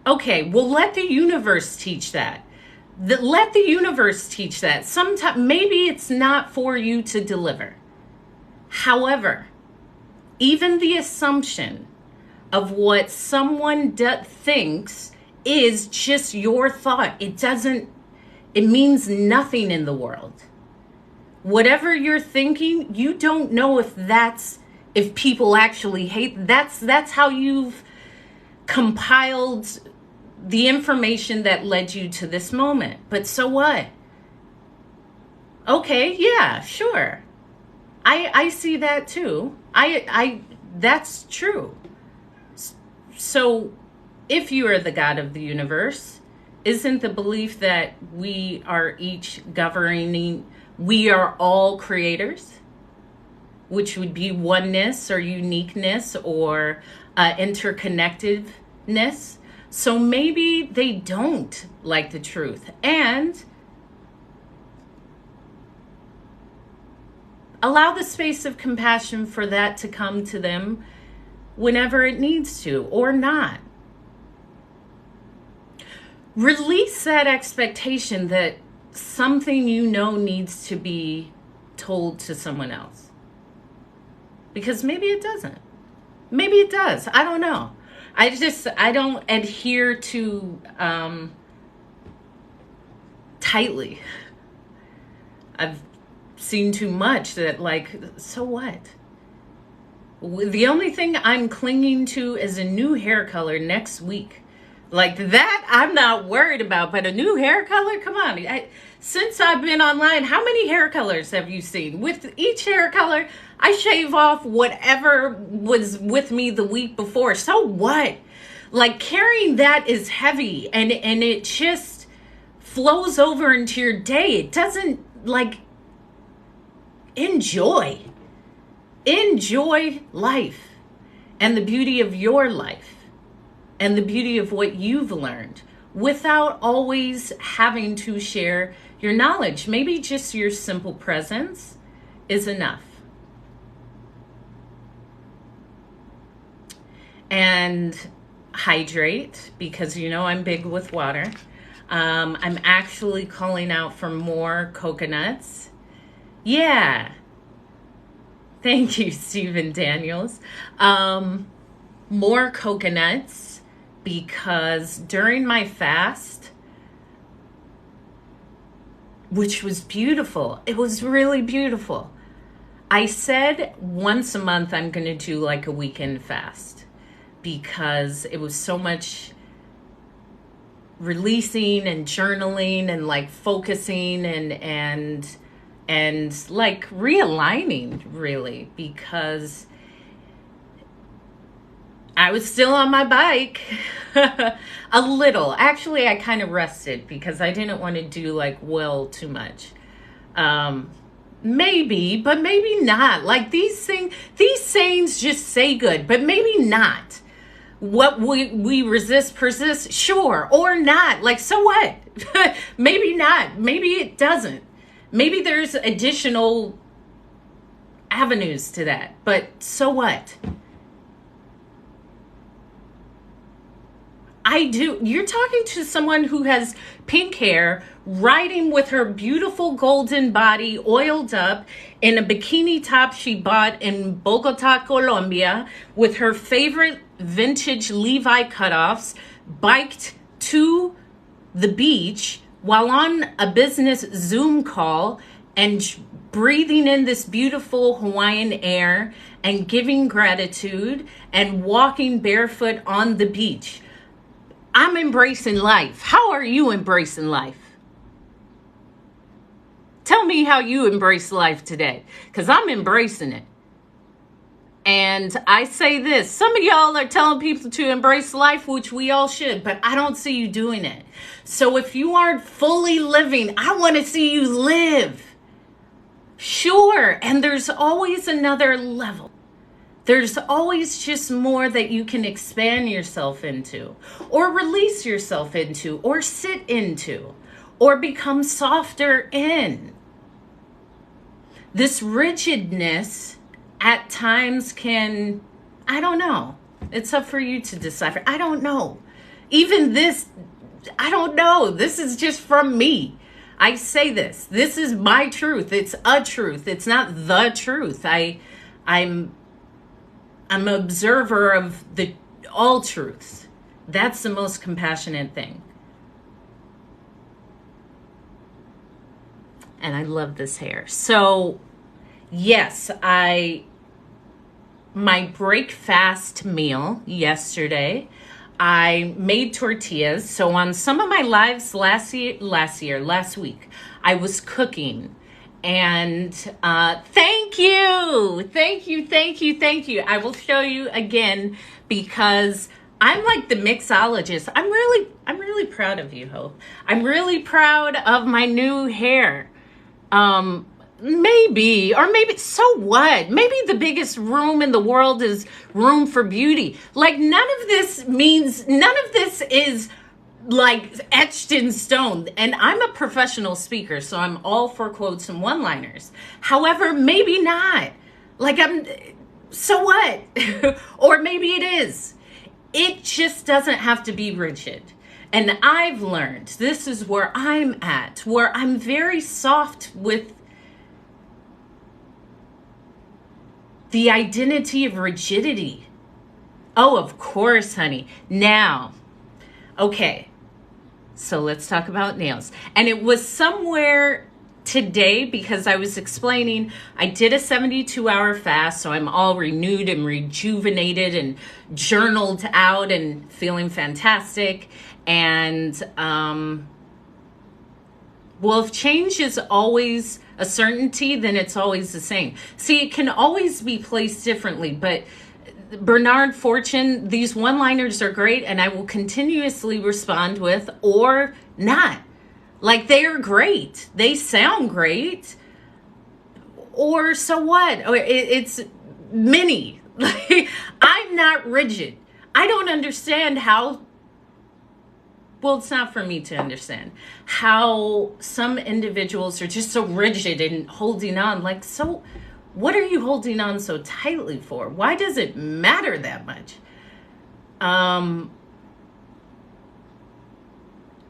Okay, well, let the universe teach that. Let the universe teach that. Sometimes, maybe it's not for you to deliver. However, even the assumption of what someone thinks is just your thought. It means nothing in the world. Whatever you're thinking, you don't know if people actually hate. That's how you've compiled the information that led you to this moment. But so what? Okay, yeah, sure. I see that too. I that's true. So if you are the God of the universe, isn't the belief that we are each governing, we are all creators, which would be oneness or uniqueness or interconnectedness? So maybe they don't like the truth. And allow the space of compassion for that to come to them whenever it needs to, or not. Release that expectation that something you know needs to be told to someone else. Because maybe it doesn't. Maybe it does. I don't know. I don't adhere to tightly. I've seen too much that, like, so what? The only thing I'm clinging to is a new hair color next week. Like that, I'm not worried about. But a new hair color, come on. Since I've been online, how many hair colors have you seen? With each hair color, I shave off whatever was with me the week before. So what? Like, carrying that is heavy, and it just flows over into your day. It doesn't, like, enjoy life and the beauty of your life and the beauty of what you've learned without always having to share your knowledge. Maybe just your simple presence is enough. And hydrate, because you know I'm big with water. I'm actually calling out for more coconuts. Yeah. Thank you, Stephen Daniels. More coconuts, because during my fast, which was beautiful, it was really beautiful. I said once a month I'm going to do like a weekend fast, because it was so much releasing and journaling and like focusing and like realigning, really, because I was still on my bike a little. Actually, I kind of rested because I didn't want to do like well too much. Maybe, but maybe not. Like these sayings just say good, but maybe not. What we resist persists, sure, or not. Like, so what? Maybe not. Maybe it doesn't. Maybe there's additional avenues to that, but so what? You're talking to someone who has pink hair, riding with her beautiful golden body oiled up in a bikini top she bought in Bogota, Colombia, with her favorite vintage Levi cutoffs, biked to the beach while on a business Zoom call and breathing in this beautiful Hawaiian air and giving gratitude and walking barefoot on the beach. I'm embracing life. How are you embracing life? Tell me how you embrace life today, because I'm embracing it. And I say this, some of y'all are telling people to embrace life, which we all should, but I don't see you doing it. So if you aren't fully living, I want to see you live. Sure, and there's always another level. There's always just more that you can expand yourself into, or release yourself into, or sit into, or become softer in. This rigidness at times can, I don't know. It's up for you to decipher. I don't know. Even this, I don't know. This is just from me. I say this. This is my truth. It's a truth. It's not the truth. I'm an observer of all truths. That's the most compassionate thing. And I love this hair. So, yes, my break fast meal yesterday, I made tortillas. So on some of my lives last week, I was cooking. And thank you. Thank you. Thank you. Thank you. I will show you again because I'm like the mixologist. I'm really proud of you, Hope. I'm really proud of my new hair. Maybe, or maybe, so what? Maybe the biggest room in the world is room for beauty. Like, none of this is like etched in stone. And I'm a professional speaker, so I'm all for quotes and one-liners. However, maybe not. Like, so what? Or maybe it is. It just doesn't have to be rigid. And I've learned, this is where I'm at, where I'm very soft with the identity of rigidity. Oh, of course, honey. Now, okay, so let's talk about nails. And it was somewhere today because I was explaining, I did a 72-hour fast, so I'm all renewed and rejuvenated and journaled out and feeling fantastic. And, well, if change is always a certainty, then it's always the same. See, it can always be placed differently, but Bernard Fortune, these one-liners are great, and I will continuously respond with, or not. Like, they are great. They sound great. Or so what? It's mini. Like, I'm not rigid. I don't understand how, well, it's not for me to understand how some individuals are just so rigid and holding on. Like, so what are you holding on so tightly for? Why does it matter that much?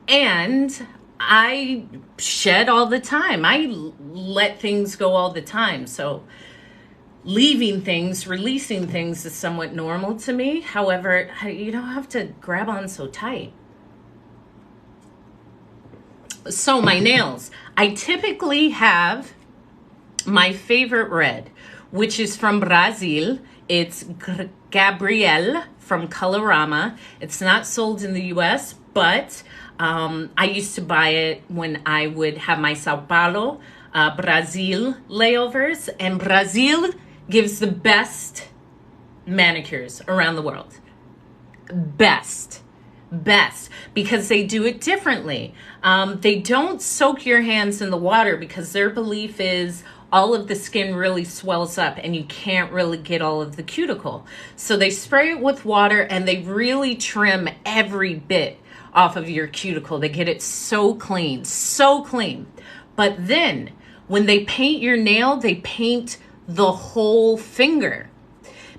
And I shed all the time. I let things go all the time. So leaving things, releasing things is somewhat normal to me. However, you don't have to grab on so tight. So my nails, I typically have my favorite red, which is from Brazil. It's Gabrielle from Colorama. It's not sold in the US, but I used to buy it when I would have my Sao Paulo, Brazil layovers. And Brazil gives the best manicures around the world. Best, because they do it differently. They don't soak your hands in the water because their belief is all of the skin really swells up and you can't really get all of the cuticle. So they spray it with water and they really trim every bit off of your cuticle. They get it so clean, so clean. But then when they paint your nail, they paint the whole finger,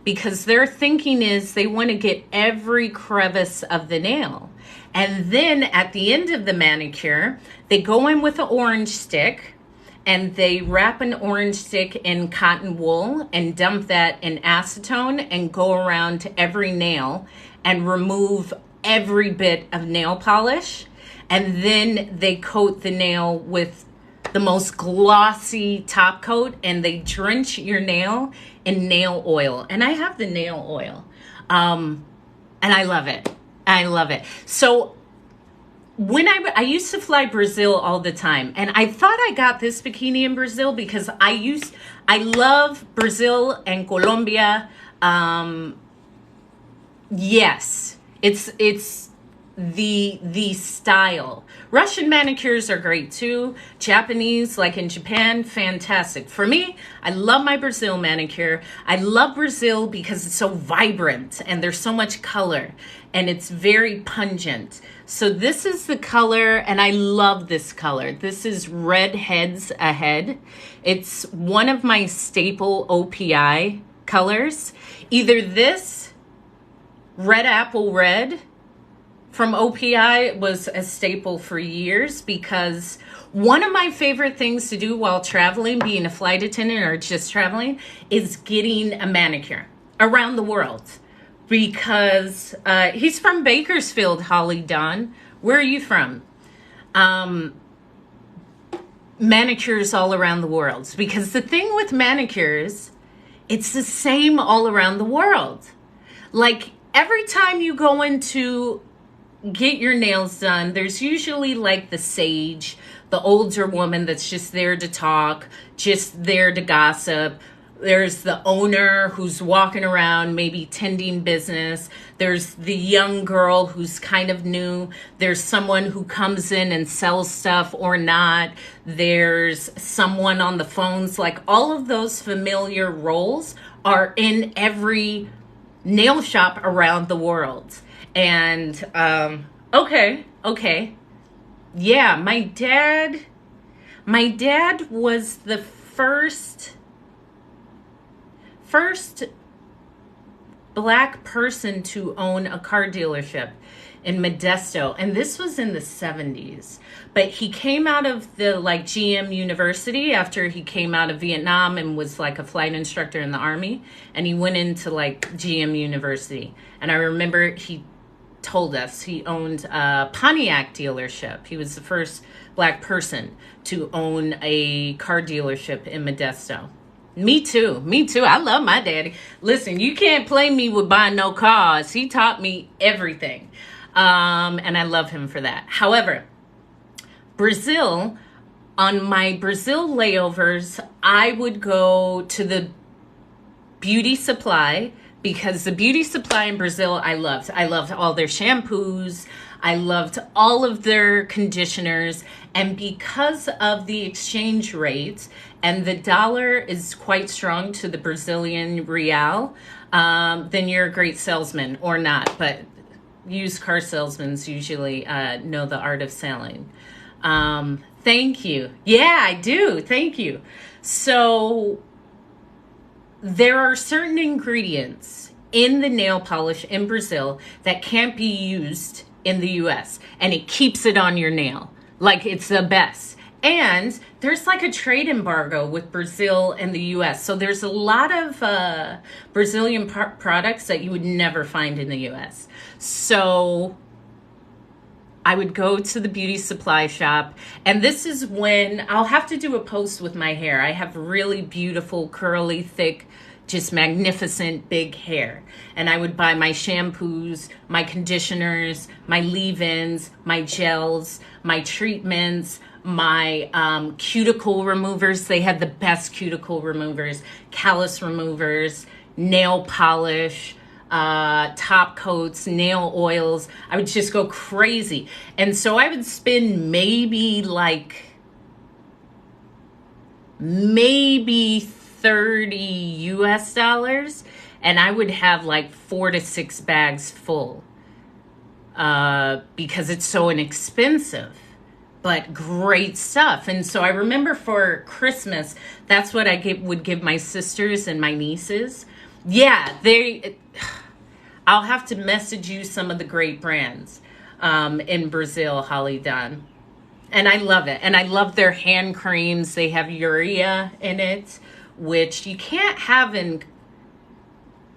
because their thinking is they want to get every crevice of the nail. And then at the end of the manicure, they go in with an orange stick and they wrap an orange stick in cotton wool and dump that in acetone and go around to every nail and remove every bit of nail polish. And then they coat the nail with the most glossy top coat and they drench your nail in nail oil. And I have the nail oil. And I love it. I love it. So when I used to fly Brazil all the time, and I thought I got this bikini in Brazil because I love Brazil and Colombia. Yes, it's the style. Russian manicures are great too. Japanese, like in Japan, fantastic. For me, I love my Brazil manicure. I love Brazil because it's so vibrant and there's so much color and it's very pungent. So this is the color, and I love this color. This is Red Heads Ahead. It's one of my staple OPI colors. Either this, Red Apple Red, from OPI was a staple for years because one of my favorite things to do while traveling, being a flight attendant or just traveling, is getting a manicure around the world. Because he's from Bakersfield, Holly Don. Where are you from? Manicures all around the world. Because the thing with manicures, it's the same all around the world. Like every time you go into get your nails done, there's usually like the sage, the older woman that's just there to talk, just there to gossip. There's the owner who's walking around, maybe tending business. There's the young girl who's kind of new. There's someone who comes in and sells stuff or not. There's someone on the phones. Like, all of those familiar roles are in every nail shop around the world. And, okay. Yeah, my dad was the first Black person to own a car dealership in Modesto, and this was in the 70s. But he came out of the like GM University after he came out of Vietnam and was like a flight instructor in the Army, and he went into like GM University. And I remember he told us he owned a Pontiac dealership. He was the first Black person to own a car dealership in Modesto. Me too. I love my daddy. Listen, you can't play me with buying no cars. He taught me everything. And I love him for that. However, Brazil, on my Brazil layovers, I would go to the beauty supply, because the beauty supply in Brazil I loved. I loved all their shampoos. I loved all of their conditioners. And because of the exchange rate, and the dollar is quite strong to the Brazilian real, then you're a great salesman, or not. But used car salesmen usually know the art of selling. Thank you. Yeah, I do. Thank you. So there are certain ingredients in the nail polish in Brazil that can't be used in the US, and it keeps it on your nail. Like, it's the best. And there's like a trade embargo with Brazil and the US. So there's a lot of Brazilian products that you would never find in the US. So I would go to the beauty supply shop, and this is when I'll have to do a post with my hair. I have really beautiful, curly, thick, just magnificent big hair. And I would buy my shampoos, my conditioners, my leave-ins, my gels, my treatments, my cuticle removers. They had the best cuticle removers, callus removers, nail polish, top coats, nail oils. I would just go crazy. And so I would spend maybe 30 US dollars, and I would have like 4 to 6 bags full, because it's so inexpensive, but great stuff. And so I remember for Christmas, that's what I would give my sisters and my nieces. Yeah, I'll have to message you some of the great brands in Brazil, Holly Dunn. And I love it. And I love their hand creams. They have urea in it, which you can't have in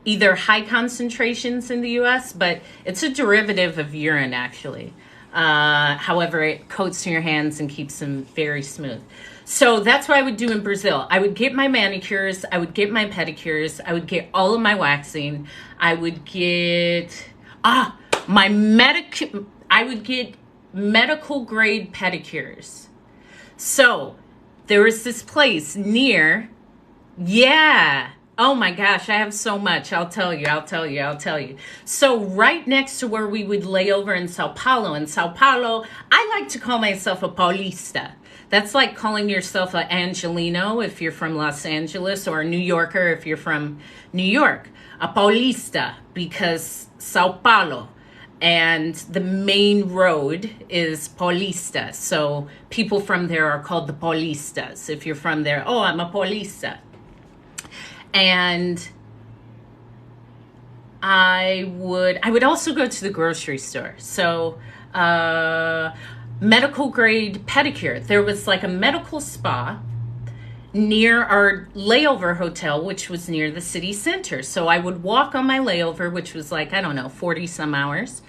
either high concentrations in the US, but it's a derivative of urine, actually. However, it coats your hands and keeps them very smooth. So that's what I would do in Brazil. I would get my manicures. I would get my pedicures. I would get all of my waxing. I would get, I would get medical grade pedicures. So there was this place near, yeah. Oh my gosh, I have so much. I'll tell you. So right next to where we would lay over in Sao Paulo, I like to call myself a Paulista. That's like calling yourself an Angelino if you're from Los Angeles, or a New Yorker if you're from New York. A Paulista, because Sao Paulo, and the main road is Paulista. So people from there are called the Paulistas. If you're from there, oh, I'm a Paulista. And I would also go to the grocery store. So medical grade pedicure. There was like a medical spa near our layover hotel, which was near the city center. So I would walk on my layover, which was like, 40 some hours,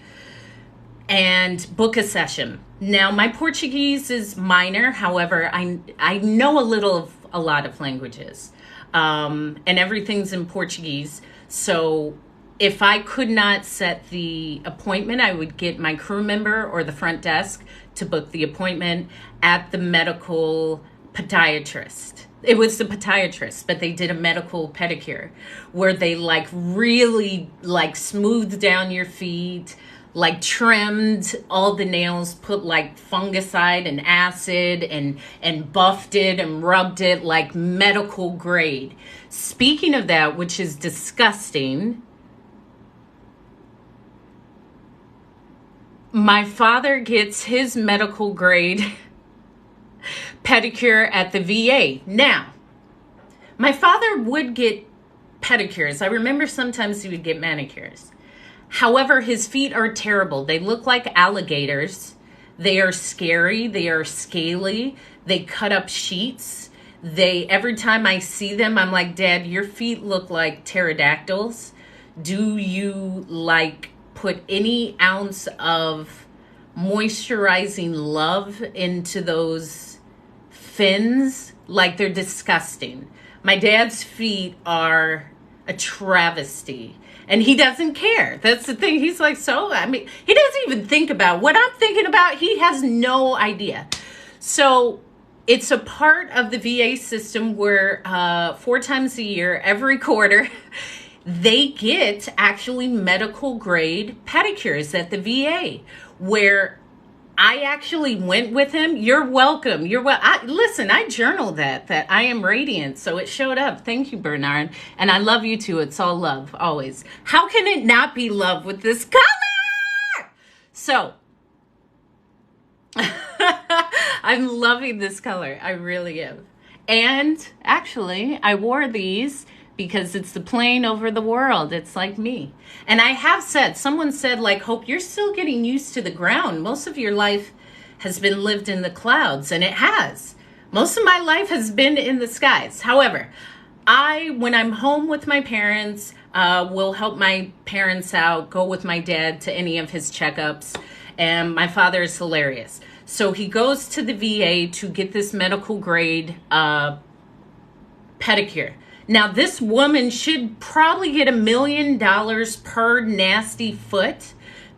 and book a session. Now, my Portuguese is minor. However, I know a lot of languages, and everything's in Portuguese. So if I could not set the appointment, I would get my crew member or the front desk to book the appointment at the medical podiatrist. It was the podiatrist, but they did a medical pedicure where they like really like smoothed down your feet, like trimmed all the nails, put like fungicide and acid and buffed it and rubbed it like medical grade. Speaking of that, which is disgusting, my father gets his medical grade pedicure at the VA. Now, my father would get pedicures. I remember sometimes he would get manicures. However, his feet are terrible. They look like alligators. They are scary. They are scaly. They cut up sheets. Every time I see them, I'm like, Dad, your feet look like pterodactyls. Do you like put any ounce of moisturizing love into those fins? Like, they're disgusting. My dad's feet are a travesty. And he doesn't care. That's the thing. He's like, so, I mean, he doesn't even think about what I'm thinking about. He has no idea. So it's a part of the VA system where 4 times a year, every quarter, they get actually medical grade pedicures at the VA, where I actually went with him. You're welcome. Listen, I journaled that I am radiant. So it showed up. Thank you, Bernard. And I love you too. It's all love, always. How can it not be love with this color? So I'm loving this color. I really am. And actually, I wore these because it's the plane over the world. It's like me. And I have said, someone said, like, Hope, you're still getting used to the ground. Most of your life has been lived in the clouds, and it has. Most of my life has been in the skies. However, when I'm home with my parents, will help my parents out, go with my dad to any of his checkups. And my father is hilarious. So he goes to the VA to get this medical grade pedicure. Now, this woman should probably get $1 million per nasty foot,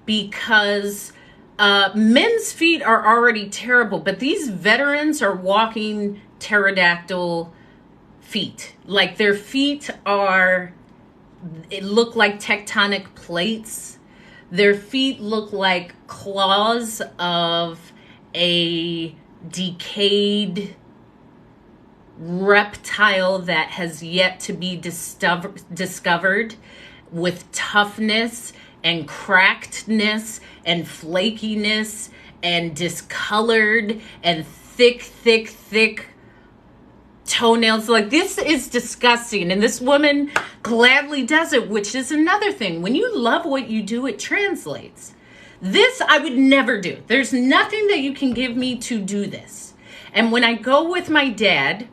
because men's feet are already terrible, but these veterans are walking pterodactyl feet. Like, their feet look like tectonic plates. Their feet look like claws of a decayed reptile that has yet to be discovered, with toughness and crackedness and flakiness and discolored and thick toenails. Like, this is disgusting. And this woman gladly does it, which is another thing. When you love what you do, it translates. This I would never do. There's nothing that you can give me to do this. And when I go with my dad,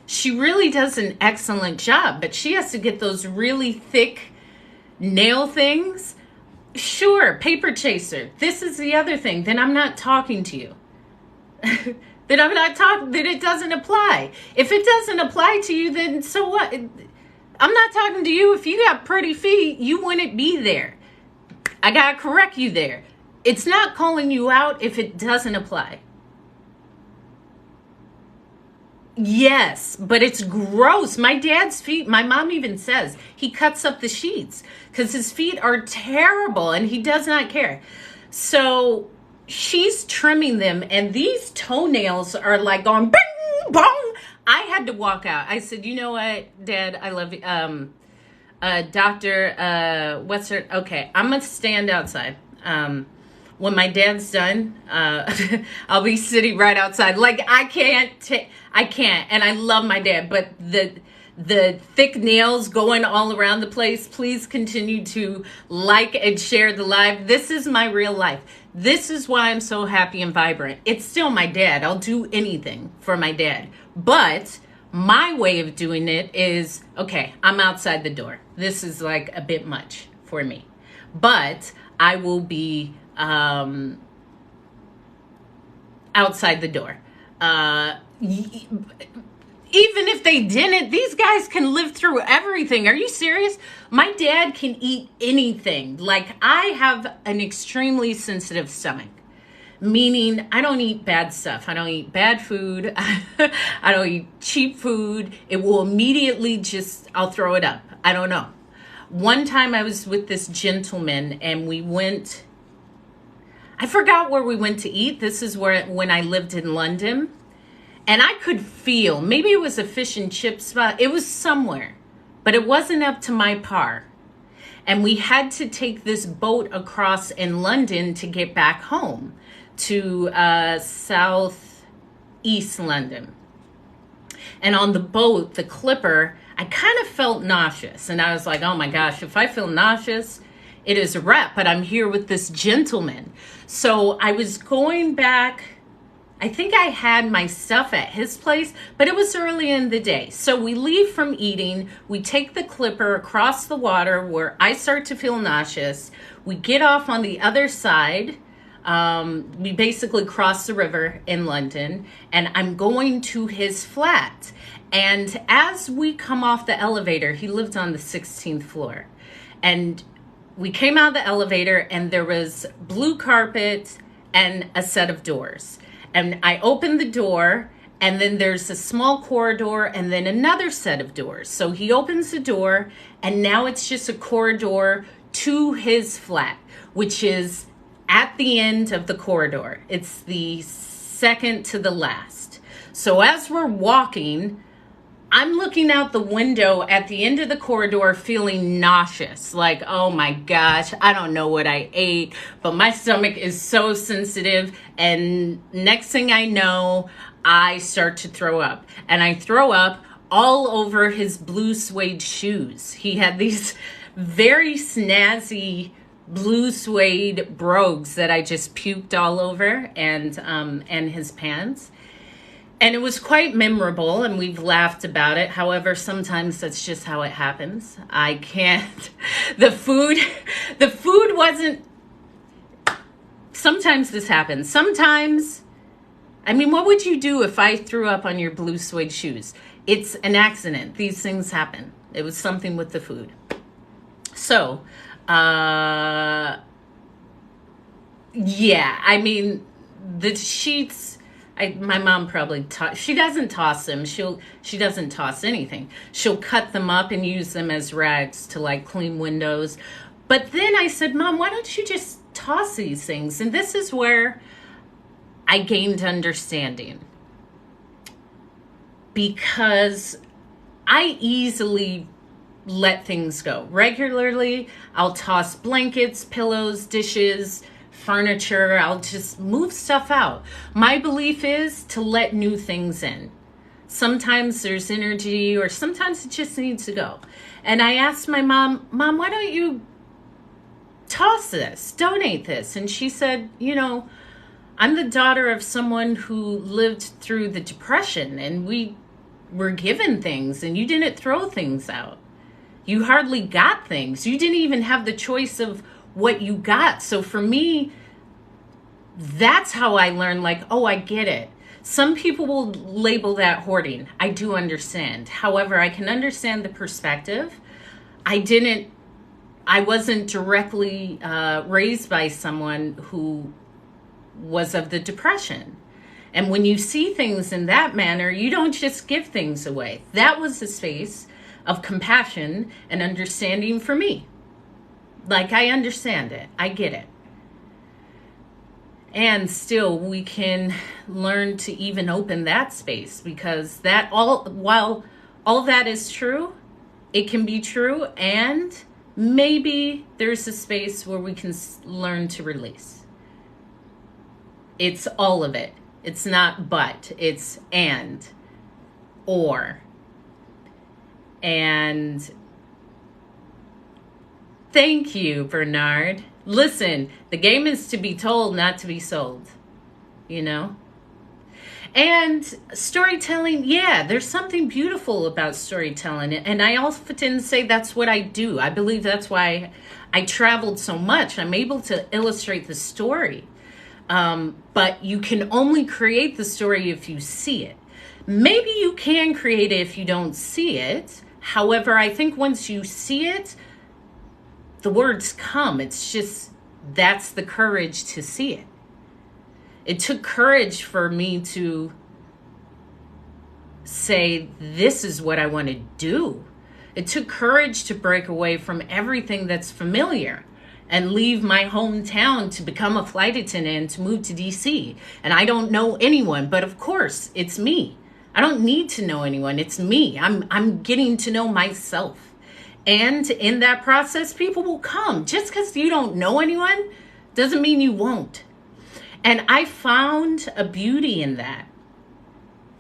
she really does an excellent job, but she has to get those really thick nail things. Sure, paper chaser. This is the other thing. Then I'm not talking to you. Then it doesn't apply. If it doesn't apply to you, then so what? I'm not talking to you. If you got pretty feet, you wouldn't be there. I gotta correct you there. It's not calling you out if it doesn't apply. Yes, but it's gross. My dad's feet, my mom even says he cuts up the sheets because his feet are terrible and he does not care. So she's trimming them, and these toenails are like going bing, bong. I had to walk out. I said, you know what, Dad, I love you. Doctor, what's her? Okay, I'm going to stand outside. When my dad's done, I'll be sitting right outside. Like, I can't. And I love my dad, but the thick nails going all around the place, please continue to like and share the live. This is my real life. This is why I'm so happy and vibrant. It's still my dad. I'll do anything for my dad. But my way of doing it is, okay, I'm outside the door. This is like a bit much for me. But I will be outside the door. Even if they didn't, these guys can live through everything. Are you serious? My dad can eat anything. Like, I have an extremely sensitive stomach, meaning I don't eat bad stuff. I don't eat bad food. I don't eat cheap food. It will immediately I'll throw it up. I don't know. One time I was with this gentleman and I forgot where we went to eat. This is when I lived in London. And I could feel, maybe it was a fish and chip spot. It was somewhere, but it wasn't up to my par. And we had to take this boat across in London to get back home to south east London. And on the boat, the Clipper, I kind of felt nauseous. And I was like, oh my gosh, if I feel nauseous, it is a wrap. But I'm here with this gentleman. So I was going back. I think I had my stuff at his place, but it was early in the day. So we leave from eating. We take the Clipper across the water where I start to feel nauseous. We get off on the other side. We basically cross the river in London, and I'm going to his flat. And as we come off the elevator, he lived on the 16th floor. And we came out of the elevator, and there was blue carpet and a set of doors. And I opened the door, and then there's a small corridor and then another set of doors. So he opens the door, and now it's just a corridor to his flat, which is at the end of the corridor. It's the second to the last. So as we're walking, I'm looking out the window at the end of the corridor feeling nauseous. Like, oh my gosh, I don't know what I ate, but my stomach is so sensitive. And next thing I know, I start to throw up. And I throw up all over his blue suede shoes. He had these very snazzy blue suede brogues that I just puked all over, and his pants. And it was quite memorable, and we've laughed about it. However, sometimes that's just how it happens. I can't. The food wasn't. Sometimes this happens. Sometimes, I mean, what would you do if I threw up on your blue suede shoes? It's an accident. These things happen. It was something with the food. So, yeah, I mean, the sheets. My mom probably she doesn't toss them. She doesn't toss anything. She'll cut them up and use them as rags to like clean windows. But then I said, Mom, why don't you just toss these things? And this is where I gained understanding, because I easily let things go. Regularly, I'll toss blankets, pillows, dishes, furniture. I'll just move stuff out. My belief is to let new things in. Sometimes there's energy, or sometimes it just needs to go. And I asked my mom, why don't you toss this, donate this? And she said, I'm the daughter of someone who lived through the Depression, and we were given things, and you didn't throw things out. You hardly got things. You didn't even have the choice of what you got. So for me, that's how I learned, like, oh, I get it. Some people will label that hoarding. I do understand. However, I can understand the perspective. I wasn't directly raised by someone who was of the Depression. And when you see things in that manner, you don't just give things away. That was a space of compassion and understanding for me. Like, I understand it. I get it. And still, we can learn to even open that space, because while all that is true, it can be true, and maybe there's a space where we can learn to release. It's all of it. It's not but, it's and, or. And thank you, Bernard. Listen, the game is to be told, not to be sold, And storytelling, yeah, there's something beautiful about storytelling. And I often say that's what I do. I believe that's why I traveled so much. I'm able to illustrate the story. But you can only create the story if you see it. Maybe you can create it if you don't see it. However, I think once you see it, the words come. It's just, that's the courage to see it. It took courage for me to say, this is what I want to do. It took courage to break away from everything that's familiar and leave my hometown to become a flight attendant, to move to DC. And I don't know anyone, but of course, it's me. I don't need to know anyone. It's me. I'm getting to know myself. And in that process, people will come. Just because you don't know anyone doesn't mean you won't. And I found a beauty in that.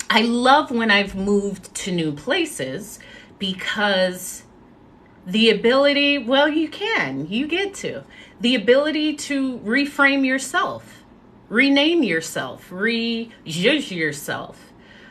I love when I've moved to new places because the ability, well, you get to. The ability to reframe yourself, rename yourself, re-zhuzh yourself.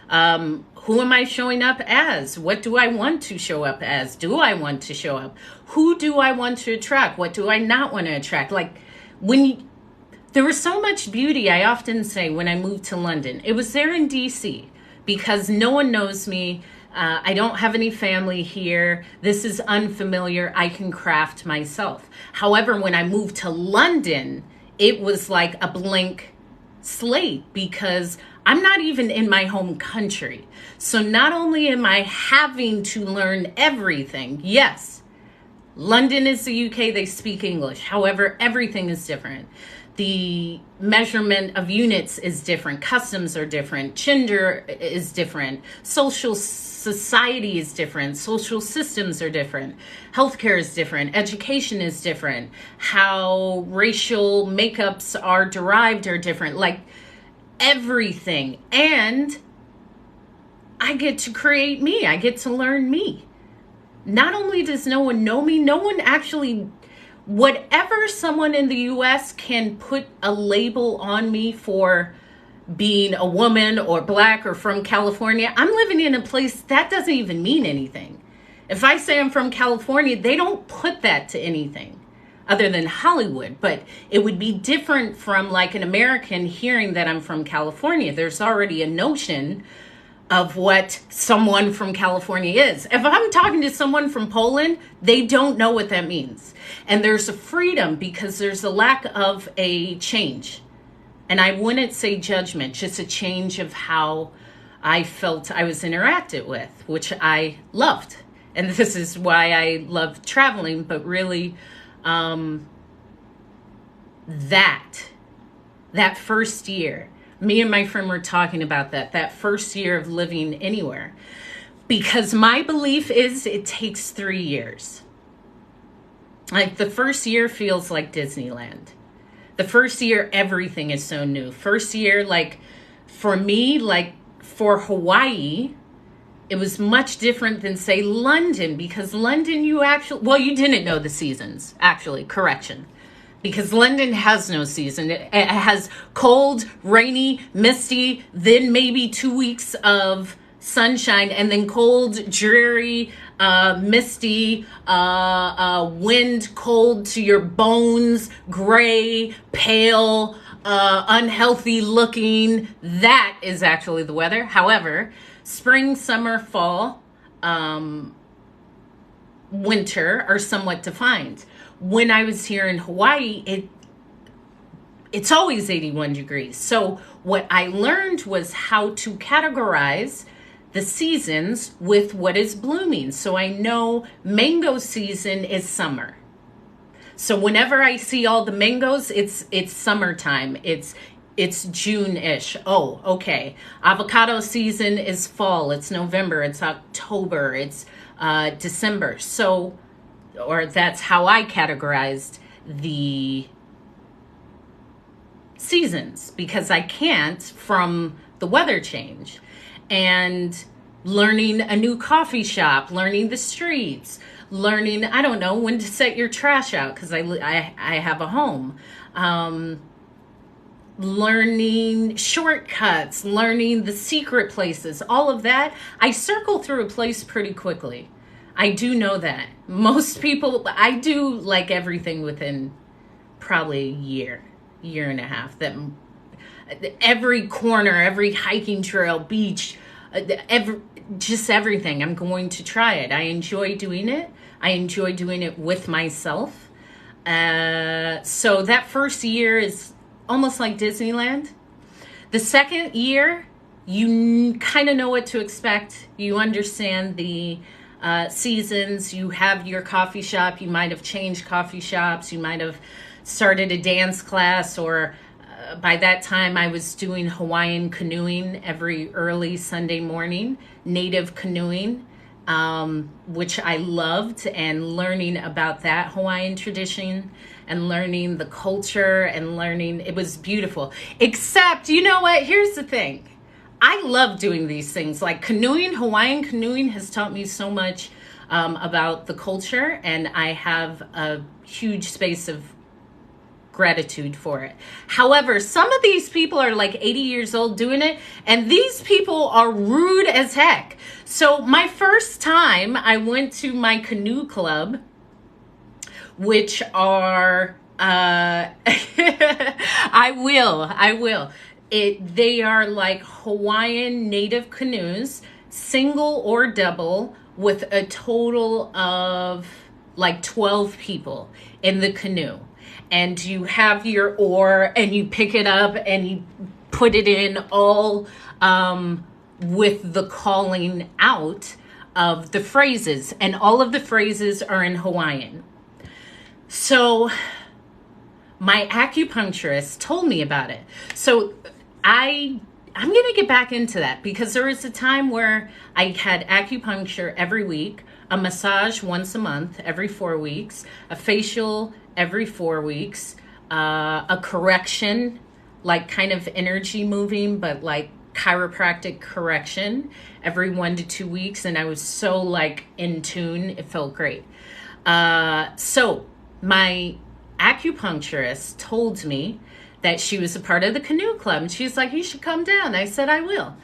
Who am I showing up as? What do I want to show up as? Do I want to show up? Who do I want to attract? What do I not want to attract? Like there was so much beauty, I often say, when I moved to London. It was there in DC because no one knows me. I don't have any family here. This is unfamiliar. I can craft myself. However, when I moved to London, it was like a blank slate because I'm not even in my home country. So not only am I having to learn everything, yes, London is the UK, they speak English. However, everything is different. The measurement of units is different. Customs are different. Gender is different. Social society is different. Social systems are different. Healthcare is different. Education is different. How racial makeups are derived are different. Like everything. And I get to create me. I get to learn me. Not only does no one know me, no one actually, whatever someone in the US can put a label on me for being a woman or black or from California, I'm living in a place that doesn't even mean anything. If I say I'm from California, they don't put that to anything other than Hollywood, but it would be different from like an American hearing that I'm from California. There's already a notion of what someone from California is. If I'm talking to someone from Poland, they don't know what that means. And there's a freedom because there's a lack of a change. And I wouldn't say judgment, just a change of how I felt I was interacted with, which I loved. And this is why I love traveling, but really that first year, me and my friend were talking about that first year of living anywhere. Because my belief is it takes 3 years. Like the first year feels like Disneyland. The first year, everything is so new. First year, like for me, like for Hawaii, it was much different than say London, because London, you didn't know the seasons, actually, correction. Because London has no season. It has cold, rainy, misty, then maybe 2 weeks of sunshine, and then cold, dreary, misty, wind cold to your bones, gray, pale, unhealthy looking. That is actually the weather. However, spring, summer, fall, winter are somewhat defined. When I was here in Hawaii, it's always 81 degrees. So what I learned was how to categorize the seasons with what is blooming. So I know mango season is summer. So whenever I see all the mangoes, it's summertime. It's June-ish. Oh, okay. Avocado season is fall. It's November. It's October. It's December. So, or that's how I categorized the seasons, because I can't from the weather change. And learning a new coffee shop, learning the streets, learning, I don't know, when to set your trash out, because I have a home. Learning shortcuts, learning the secret places, all of that. I circle through a place pretty quickly. I do know that. Most people, I do like everything within probably a year and a half. That every corner, every hiking trail, beach, every, just everything. I'm going to try it. I enjoy doing it. I enjoy doing it with myself. So that first year is almost like Disneyland. The second year, you kind of know what to expect. You understand the seasons. You have your coffee shop. You might have changed coffee shops. You might have started a dance class, or by that time I was doing Hawaiian canoeing every early Sunday morning, native canoeing, which I loved, and learning about that Hawaiian tradition and learning the culture and learning, it was beautiful. Except, you know what? Here's the thing. I love doing these things. Like canoeing, Hawaiian canoeing has taught me so much about the culture, and I have a huge space of gratitude for it. However, some of these people are like 80 years old doing it, and these people are rude as heck. So my first time I went to my canoe club, which are I will. They are like Hawaiian native canoes, single or double, with a total of like 12 people in the canoe. And you have your oar and you pick it up and you put it in, all with the calling out of the phrases. And all of the phrases are in Hawaiian. So my acupuncturist told me about it. So I'm going to get back into that, because there was a time where I had acupuncture every week, a massage once a month, every 4 weeks, a facial every 4 weeks, a correction, like kind of energy moving, but like chiropractic correction every 1 to 2 weeks. And I was so like in tune. It felt great. So my acupuncturist told me that she was a part of the canoe club, and she's like, you should come down. I said, I will.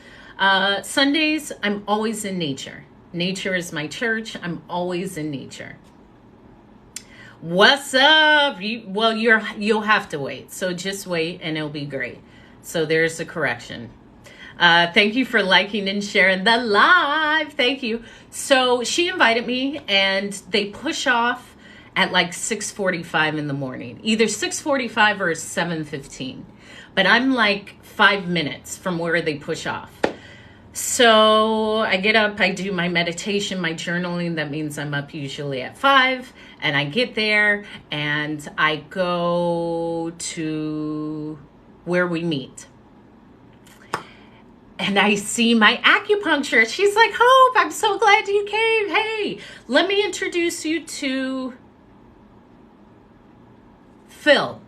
Sundays, I'm always in nature. Nature is my church. I'm always in nature. What's up? You'll have to wait. So just wait and it'll be great. So there's the correction. Thank you for liking and sharing the live. Thank you. So she invited me, and they push off at like 6:45 in the morning, either 6:45 or 7:15. But I'm like 5 minutes from where they push off. So I get up, I do my meditation, my journaling. That means I'm up usually at 5, and I get there and I go to where we meet. And I see my acupuncturist. She's like, Hope, I'm so glad you came. Hey, let me introduce you to Phil.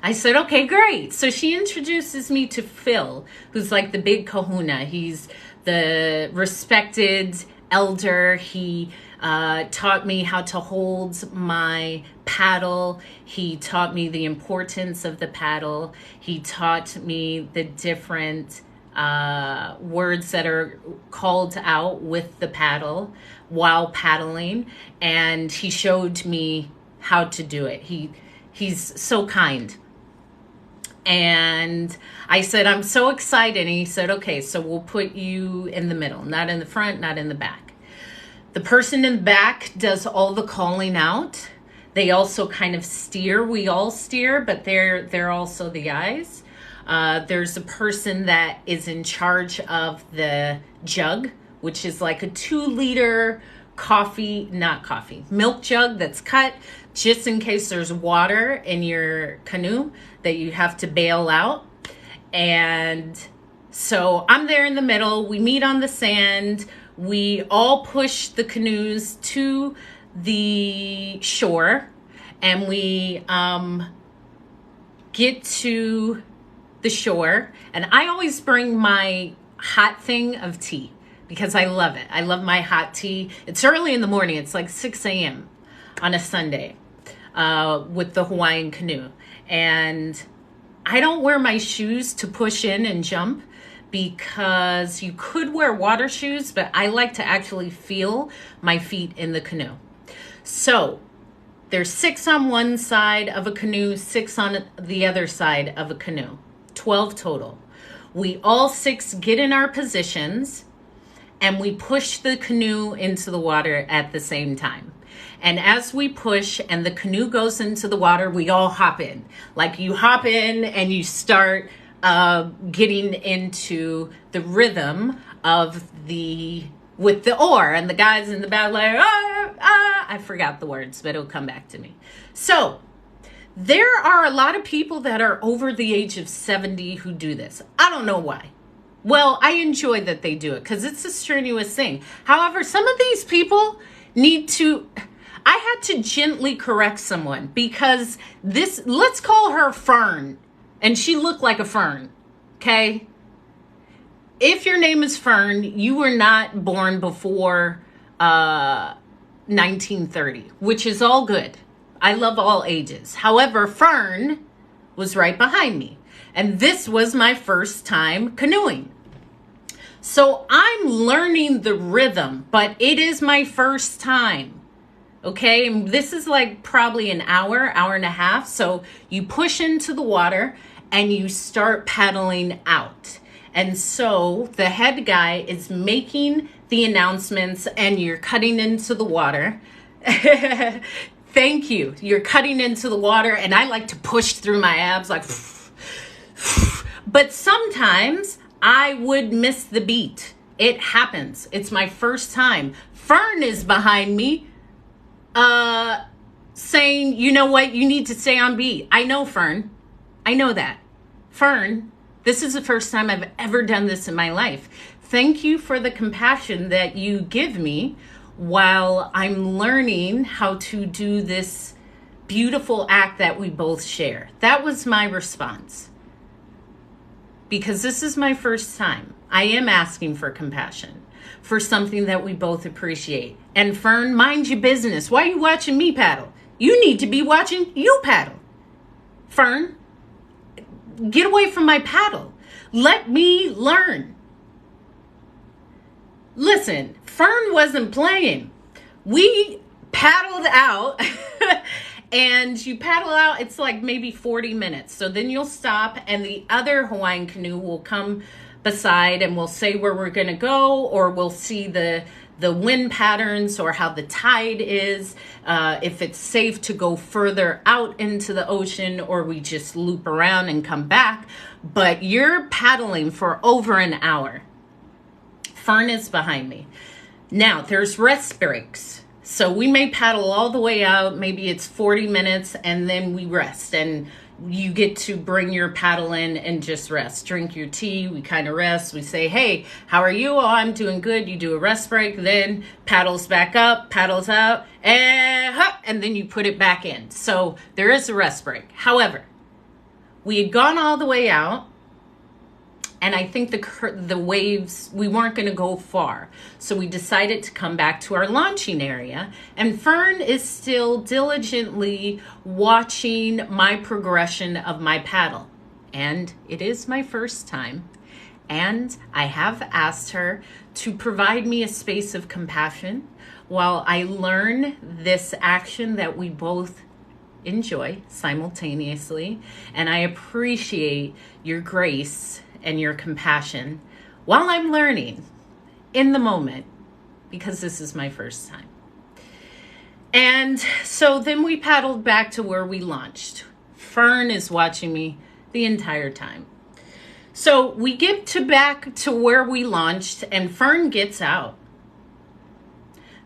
I said, okay, great. So she introduces me to Phil, who's like the big kahuna. He's the respected elder. He taught me how to hold my paddle. He taught me the importance of the paddle. He taught me the different words that are called out with the paddle while paddling. And he showed me how to do it. He's so kind. And I said, I'm so excited. And he said, okay, so we'll put you in the middle, not in the front, not in the back. The person in the back does all the calling out. They also kind of steer. We all steer, but they're also the eyes. There's a person that is in charge of the jug, which is like a 2-liter milk jug that's cut just in case there's water in your canoe that you have to bail out. And so I'm there in the middle. We meet on the sand. We all push the canoes to the shore, and we get to the shore. And I always bring my hot thing of tea because I love it. I love my hot tea. It's early in the morning. It's like 6 a.m. on a Sunday with the Hawaiian canoe. And I don't wear my shoes to push in and jump, because you could wear water shoes, but I like to actually feel my feet in the canoe. So there's 6 on one side of a canoe, 6 on the other side of a canoe, 12 total. We all 6 get in our positions, and we push the canoe into the water at the same time. And as we push and the canoe goes into the water, we all hop in. Like you hop in and you start getting into the rhythm of with the oar, and the guys in the back like, I forgot the words, but it'll come back to me. So there are a lot of people that are over the age of 70 who do this. I don't know why. Well, I enjoy that they do it because it's a strenuous thing. However, some of these people need to, I had to gently correct someone because let's call her Fern, and she looked like a fern, okay? If your name is Fern, you were not born before 1930, which is all good. I love all ages. However, Fern was right behind me, and this was my first time canoeing. So I'm learning the rhythm, but it is my first time. Okay, and this is like probably an hour and a half. So you push into the water and you start paddling out. And so the head guy is making the announcements and you're cutting into the water. Thank you. You're cutting into the water, and I like to push through my abs like, but sometimes I would miss the beat. It happens. It's my first time. Fern is behind me saying, you know what, you need to stay on beat. I know, Fern. I know that. Fern, this is the first time I've ever done this in my life. Thank you for the compassion that you give me while I'm learning how to do this beautiful act that we both share. That was my response. Because this is my first time. I am asking for compassion for something that we both appreciate. And Fern, mind your business. Why are you watching me paddle? You need to be watching you paddle. Fern, get away from my paddle. Let me learn. Listen, Fern wasn't playing. We paddled out and you paddle out, it's like maybe 40 minutes. So then you'll stop and the other Hawaiian canoe will come beside and we'll say where we're going to go, or we'll see the wind patterns or how the tide is, if it's safe to go further out into the ocean, or we just loop around and come back. But you're paddling for over an hour. Fern is behind me. Now, there's rest breaks. So we may paddle all the way out. Maybe it's 40 minutes and then we rest. And you get to bring your paddle in and just rest. Drink your tea. We kind of rest. We say, hey, how are you? Oh, I'm doing good. You do a rest break. Then paddles back up, paddles out, and then you put it back in. So there is a rest break. However, we had gone all the way out. And I think the waves, we weren't going to go far. So we decided to come back to our launching area. And Fern is still diligently watching my progression of my paddle. And it is my first time. And I have asked her to provide me a space of compassion while I learn this action that we both enjoy simultaneously. And I appreciate your grace and your compassion while I'm learning in the moment, because this is my first time. And so then we paddled back to where we launched. Fern is watching me the entire time. So we get back to where we launched and Fern gets out.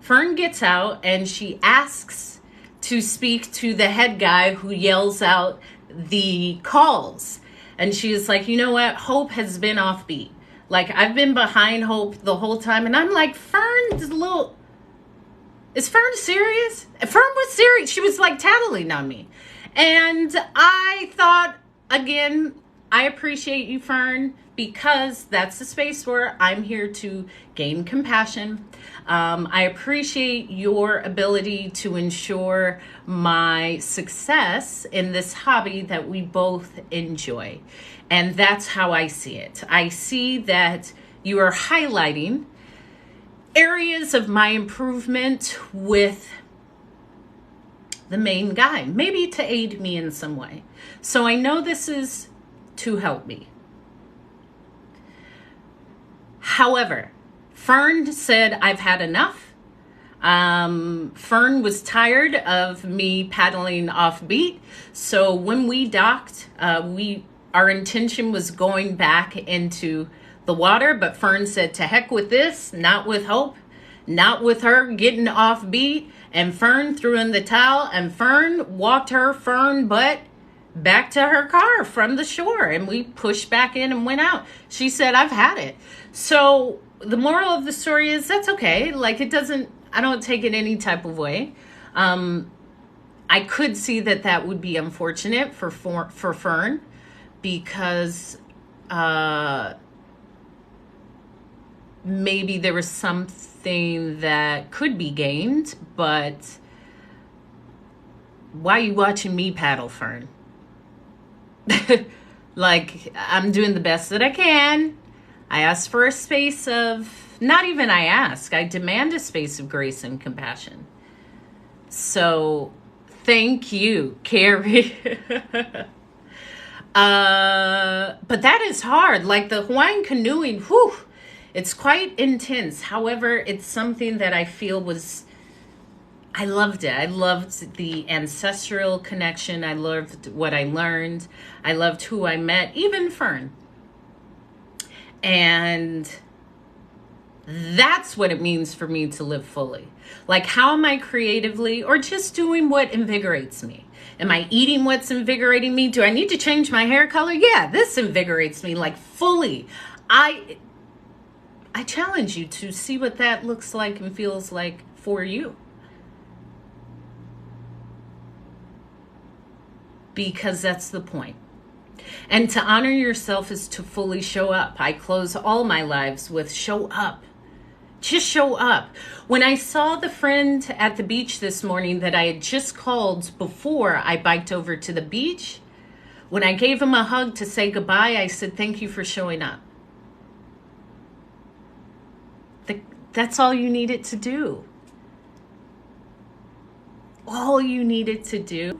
Fern gets out and she asks to speak to the head guy who yells out the calls. And she is like, you know what? Hope has been offbeat. Like, I've been behind Hope the whole time. And I'm like, Fern is is Fern serious? Fern was serious. She was like tattling on me. And I thought, again, I appreciate you, Fern, because that's the space where I'm here to gain compassion. I appreciate your ability to ensure my success in this hobby that we both enjoy. And that's how I see it. I see that you are highlighting areas of my improvement with the main guy, maybe to aid me in some way. So I know this is to help me. However, Fern said, I've had enough. Fern was tired of me paddling off beat. So when we docked, our intention was going back into the water, but Fern said, to heck with this, not with Hope, not with her getting off beat. And Fern threw in the towel, and Fern walked her Fern butt back to her car from the shore, and we pushed back in and went out. She said, I've had it. So the moral of the story is that's okay. Like, I don't take it any type of way. I could see that would be unfortunate for Fern, because maybe there was something that could be gained, but why are you watching me paddle, Fern? Like, I'm doing the best that I can. I ask for a space of, not even I demand a space of grace and compassion. So, thank you, Carrie. But that is hard. Like, the Hawaiian canoeing, whew, it's quite intense. However, it's something that I feel I loved it. I loved the ancestral connection. I loved what I learned. I loved who I met, even Fern. And that's what it means for me to live fully. Like, how am I creatively, or just doing what invigorates me? Am I eating what's invigorating me? Do I need to change my hair color? Yeah, this invigorates me, like, fully. I challenge you to see what that looks like and feels like for you. Because that's the point. And to honor yourself is to fully show up. I close all my lives with show up. Just show up. When I saw the friend at the beach this morning that I had just called before I biked over to the beach, when I gave him a hug to say goodbye, I said, thank you for showing up. That's all you needed to do. All you needed to do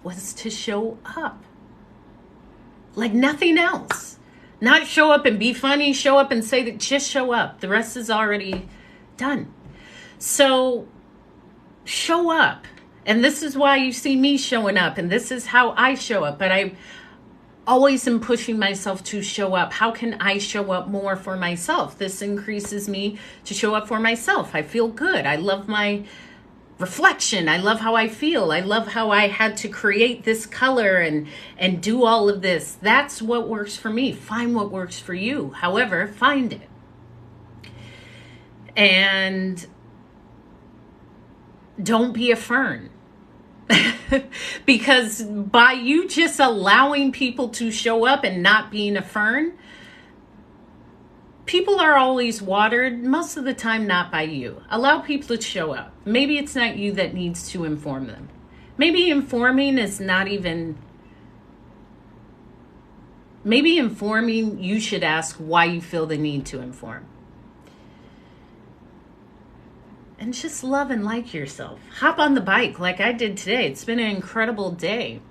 was to show up. Like nothing else. Not show up and be funny, show up and say that, just show up. The rest is already done. So show up. And this is why you see me showing up, and this is how I show up. But I always am pushing myself to show up. How can I show up more for myself? This increases me to show up for myself. I feel good. I love my reflection. I love how I feel. I love how I had to create this color and do all of this. That's what works for me. Find what works for you. However, find it. And don't be a Fern. Because by you just allowing people to show up and not being a Fern, people are always watered, most of the time not by you. Allow people to show up. Maybe it's not you that needs to inform them. Maybe informing you should ask why you feel the need to inform. And just love and like yourself. Hop on the bike like I did today. It's been an incredible day.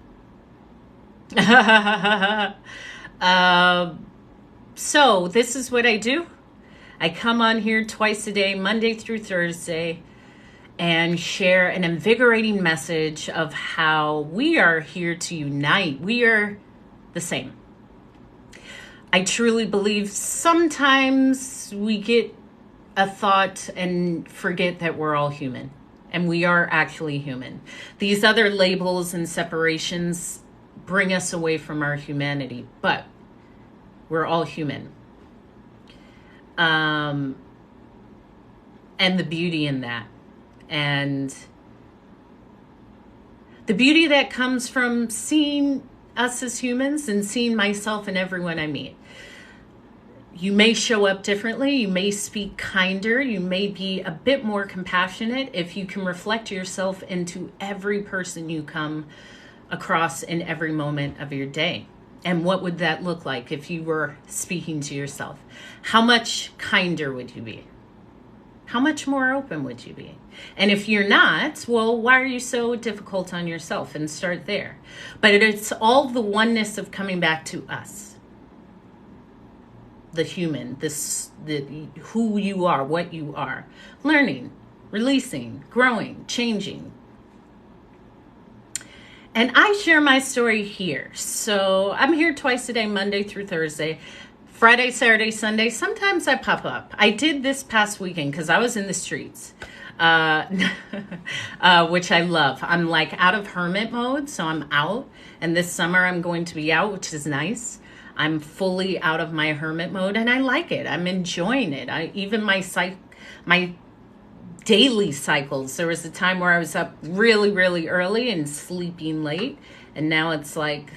So this is what I do. I come on here twice a day, Monday through Thursday, and share an invigorating message of how we are here to unite. We are the same. I truly believe sometimes we get a thought and forget that we're all human, and we are actually human. These other labels and separations bring us away from our humanity, but we're all human. And the beauty in that. And the beauty that comes from seeing us as humans and seeing myself and everyone I meet. You may show up differently. You may speak kinder. You may be a bit more compassionate if you can reflect yourself into every person you come across in every moment of your day. And what would that look like if you were speaking to yourself? How much kinder would you be? How much more open would you be? And if you're not, well, why are you so difficult on yourself? And start there. But it's all the oneness of coming back to us. the human, who you are, what you are. Learning, releasing, growing, changing. And I share my story here. So I'm here twice a day, Monday through Thursday. Friday, Saturday, Sunday, sometimes I pop up. I did this past weekend because I was in the streets, which I love. I'm like out of hermit mode, so I'm out. And this summer I'm going to be out, which is nice. I'm fully out of my hermit mode, and I like it. I'm enjoying it. Even my daily cycles. There was a time where I was up really, really early and sleeping late, and now it's like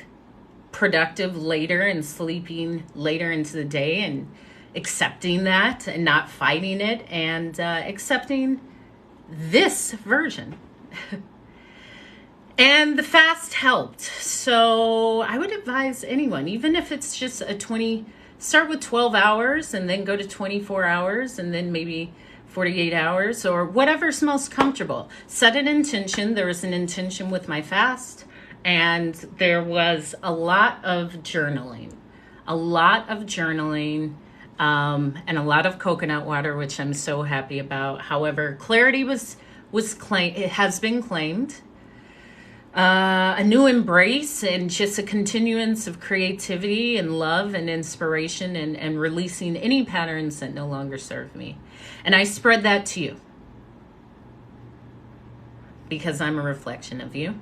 productive later and sleeping later into the day, and accepting that and not fighting it, and accepting this version. And the fast helped. So I would advise anyone, even if it's just start with 12 hours and then go to 24 hours and then maybe 48 hours or whatever's most comfortable. Set an intention. There was an intention with my fast. And there was a lot of journaling, and a lot of coconut water, which I'm so happy about. However, clarity was claimed. It has been claimed. A new embrace and just a continuance of creativity and love and inspiration, and releasing any patterns that no longer serve me. And I spread that to you because I'm a reflection of you.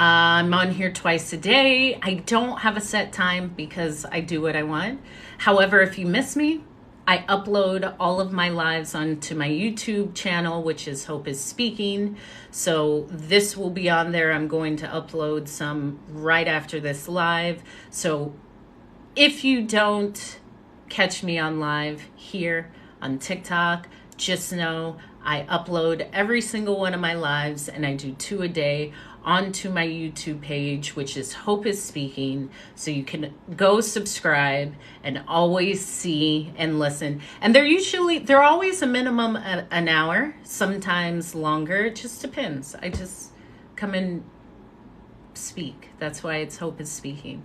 I'm on here twice a day. I don't have a set time because I do what I want. However, if you miss me, I upload all of my lives onto my YouTube channel, which is Hope is Speaking. So this will be on there. I'm going to upload some right after this live. So if you don't catch me on live here on TikTok, just know I upload every single one of my lives, and I do 2 a day onto my YouTube page, which is Hope is Speaking. So you can go subscribe and always see and listen. And they're always a minimum an hour, sometimes longer. It just depends. I just come and speak. That's why it's Hope is Speaking.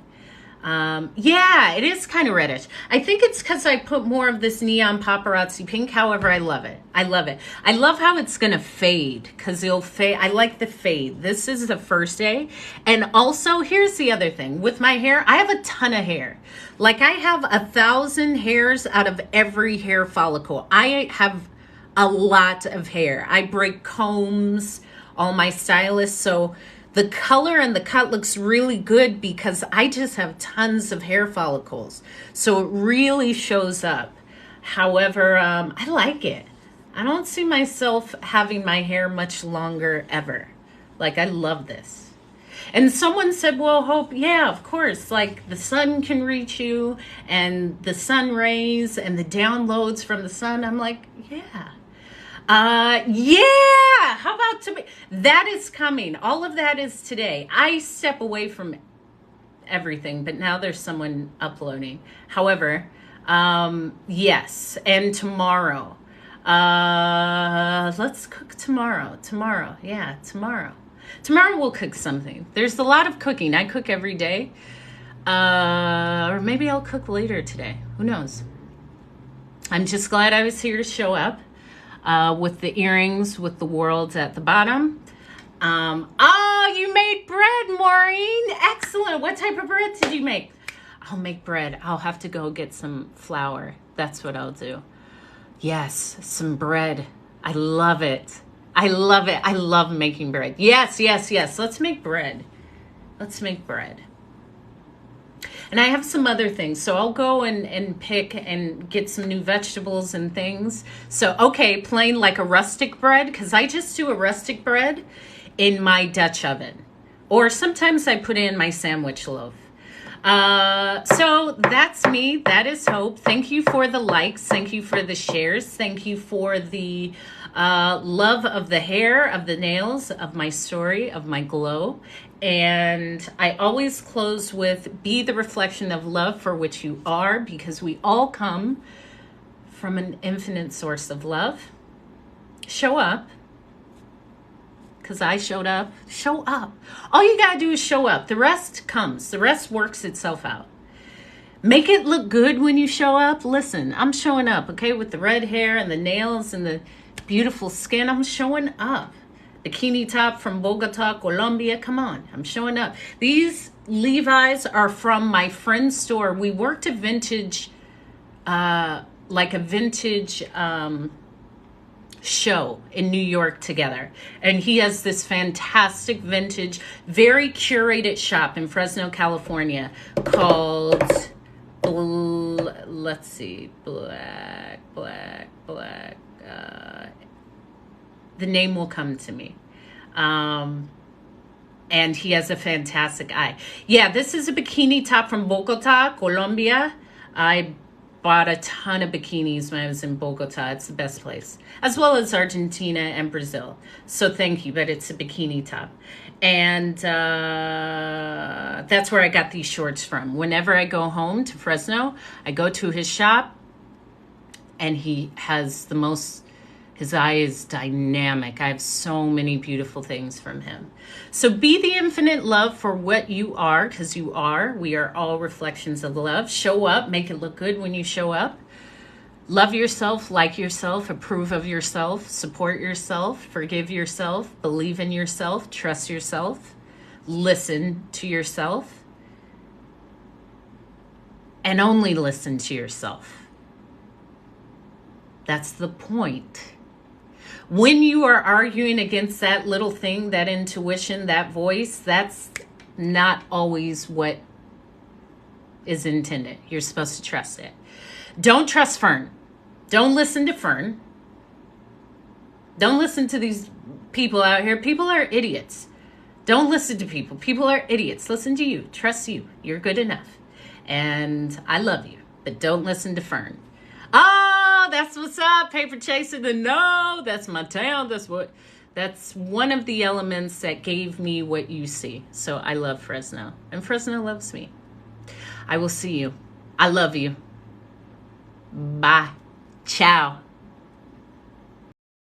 Yeah, it is kind of reddish. I think it's because I put more of this neon paparazzi pink. However, I love it. I love it. I love how it's going to fade, because it'll fade. I like the fade. This is the first day. And also, here's the other thing. With my hair, I have a ton of hair. Like, I have 1,000 hairs out of every hair follicle. I have a lot of hair. I break combs, all my stylists. So the color and the cut looks really good because I just have tons of hair follicles. So it really shows up. However, I like it. I don't see myself having my hair much longer ever. Like, I love this. And someone said, well, Hope, yeah, of course. Like, the sun can reach you, and the sun rays and the downloads from the sun. I'm like, yeah. Yeah, how about that is coming. All of that is today. I step away from everything, but now there's someone uploading. However, yes, and tomorrow, let's cook tomorrow. Tomorrow we'll cook something. There's a lot of cooking. I cook every day. Or maybe I'll cook later today. Who knows? I'm just glad I was here to show up. With the earrings, with the worlds at the bottom. Oh, you made bread, Maureen. Excellent. What type of bread did you make? I'll make bread. I'll have to go get some flour. That's what I'll do. Yes, some bread. I love it. I love it. I love making bread. Yes. Let's make bread. And I have some other things. So I'll go and pick and get some new vegetables and things. So, okay, plain like a rustic bread, because I just do a rustic bread in my Dutch oven. Or sometimes I put in my sandwich loaf. So that's me. That is Hope. Thank you for the likes. Thank you for the shares. Thank you for the love of the hair, of the nails, of my story, of my glow. And I always close with, be the reflection of love for which you are, because we all come from an infinite source of love. Show up. Because I showed up. Show up. All you got to do is show up. The rest comes. The rest works itself out. Make it look good when you show up. Listen, I'm showing up, okay, with the red hair and the nails and the beautiful skin. I'm showing up. Bikini top from Bogota, Colombia. Come on, I'm showing up. These Levi's are from my friend's store. We worked a vintage, like a vintage show in New York together. And he has this fantastic vintage, very curated shop in Fresno, California called, let's see, Black. The name will come to me. And he has a fantastic eye. Yeah, this is a bikini top from Bogota, Colombia. I bought a ton of bikinis when I was in Bogota. It's the best place, as well as Argentina and Brazil. So thank you, but it's a bikini top. And that's where I got these shorts from. Whenever I go home to Fresno, I go to his shop, and he has the most, his eye is dynamic. I have so many beautiful things from him. So be the infinite love for what you are, because you are. We are all reflections of love. Show up. Make it look good when you show up. Love yourself, like yourself, approve of yourself, support yourself, forgive yourself, believe in yourself, trust yourself, listen to yourself, and only listen to yourself. That's the point. When you are arguing against that little thing, that intuition, that voice, that's not always what is intended. You're supposed to trust it. Don't trust Fern. Don't listen to Fern. Don't listen to these people out here. People are idiots. Don't listen to people. People are idiots. Listen to you. Trust you. You're good enough. And I love you. But don't listen to Fern. Oh, that's what's up, Paper Chaser. No, that's my town. That's one of the elements that gave me what you see. So I love Fresno, and Fresno loves me. I will see you. I love you. Bye. Ciao.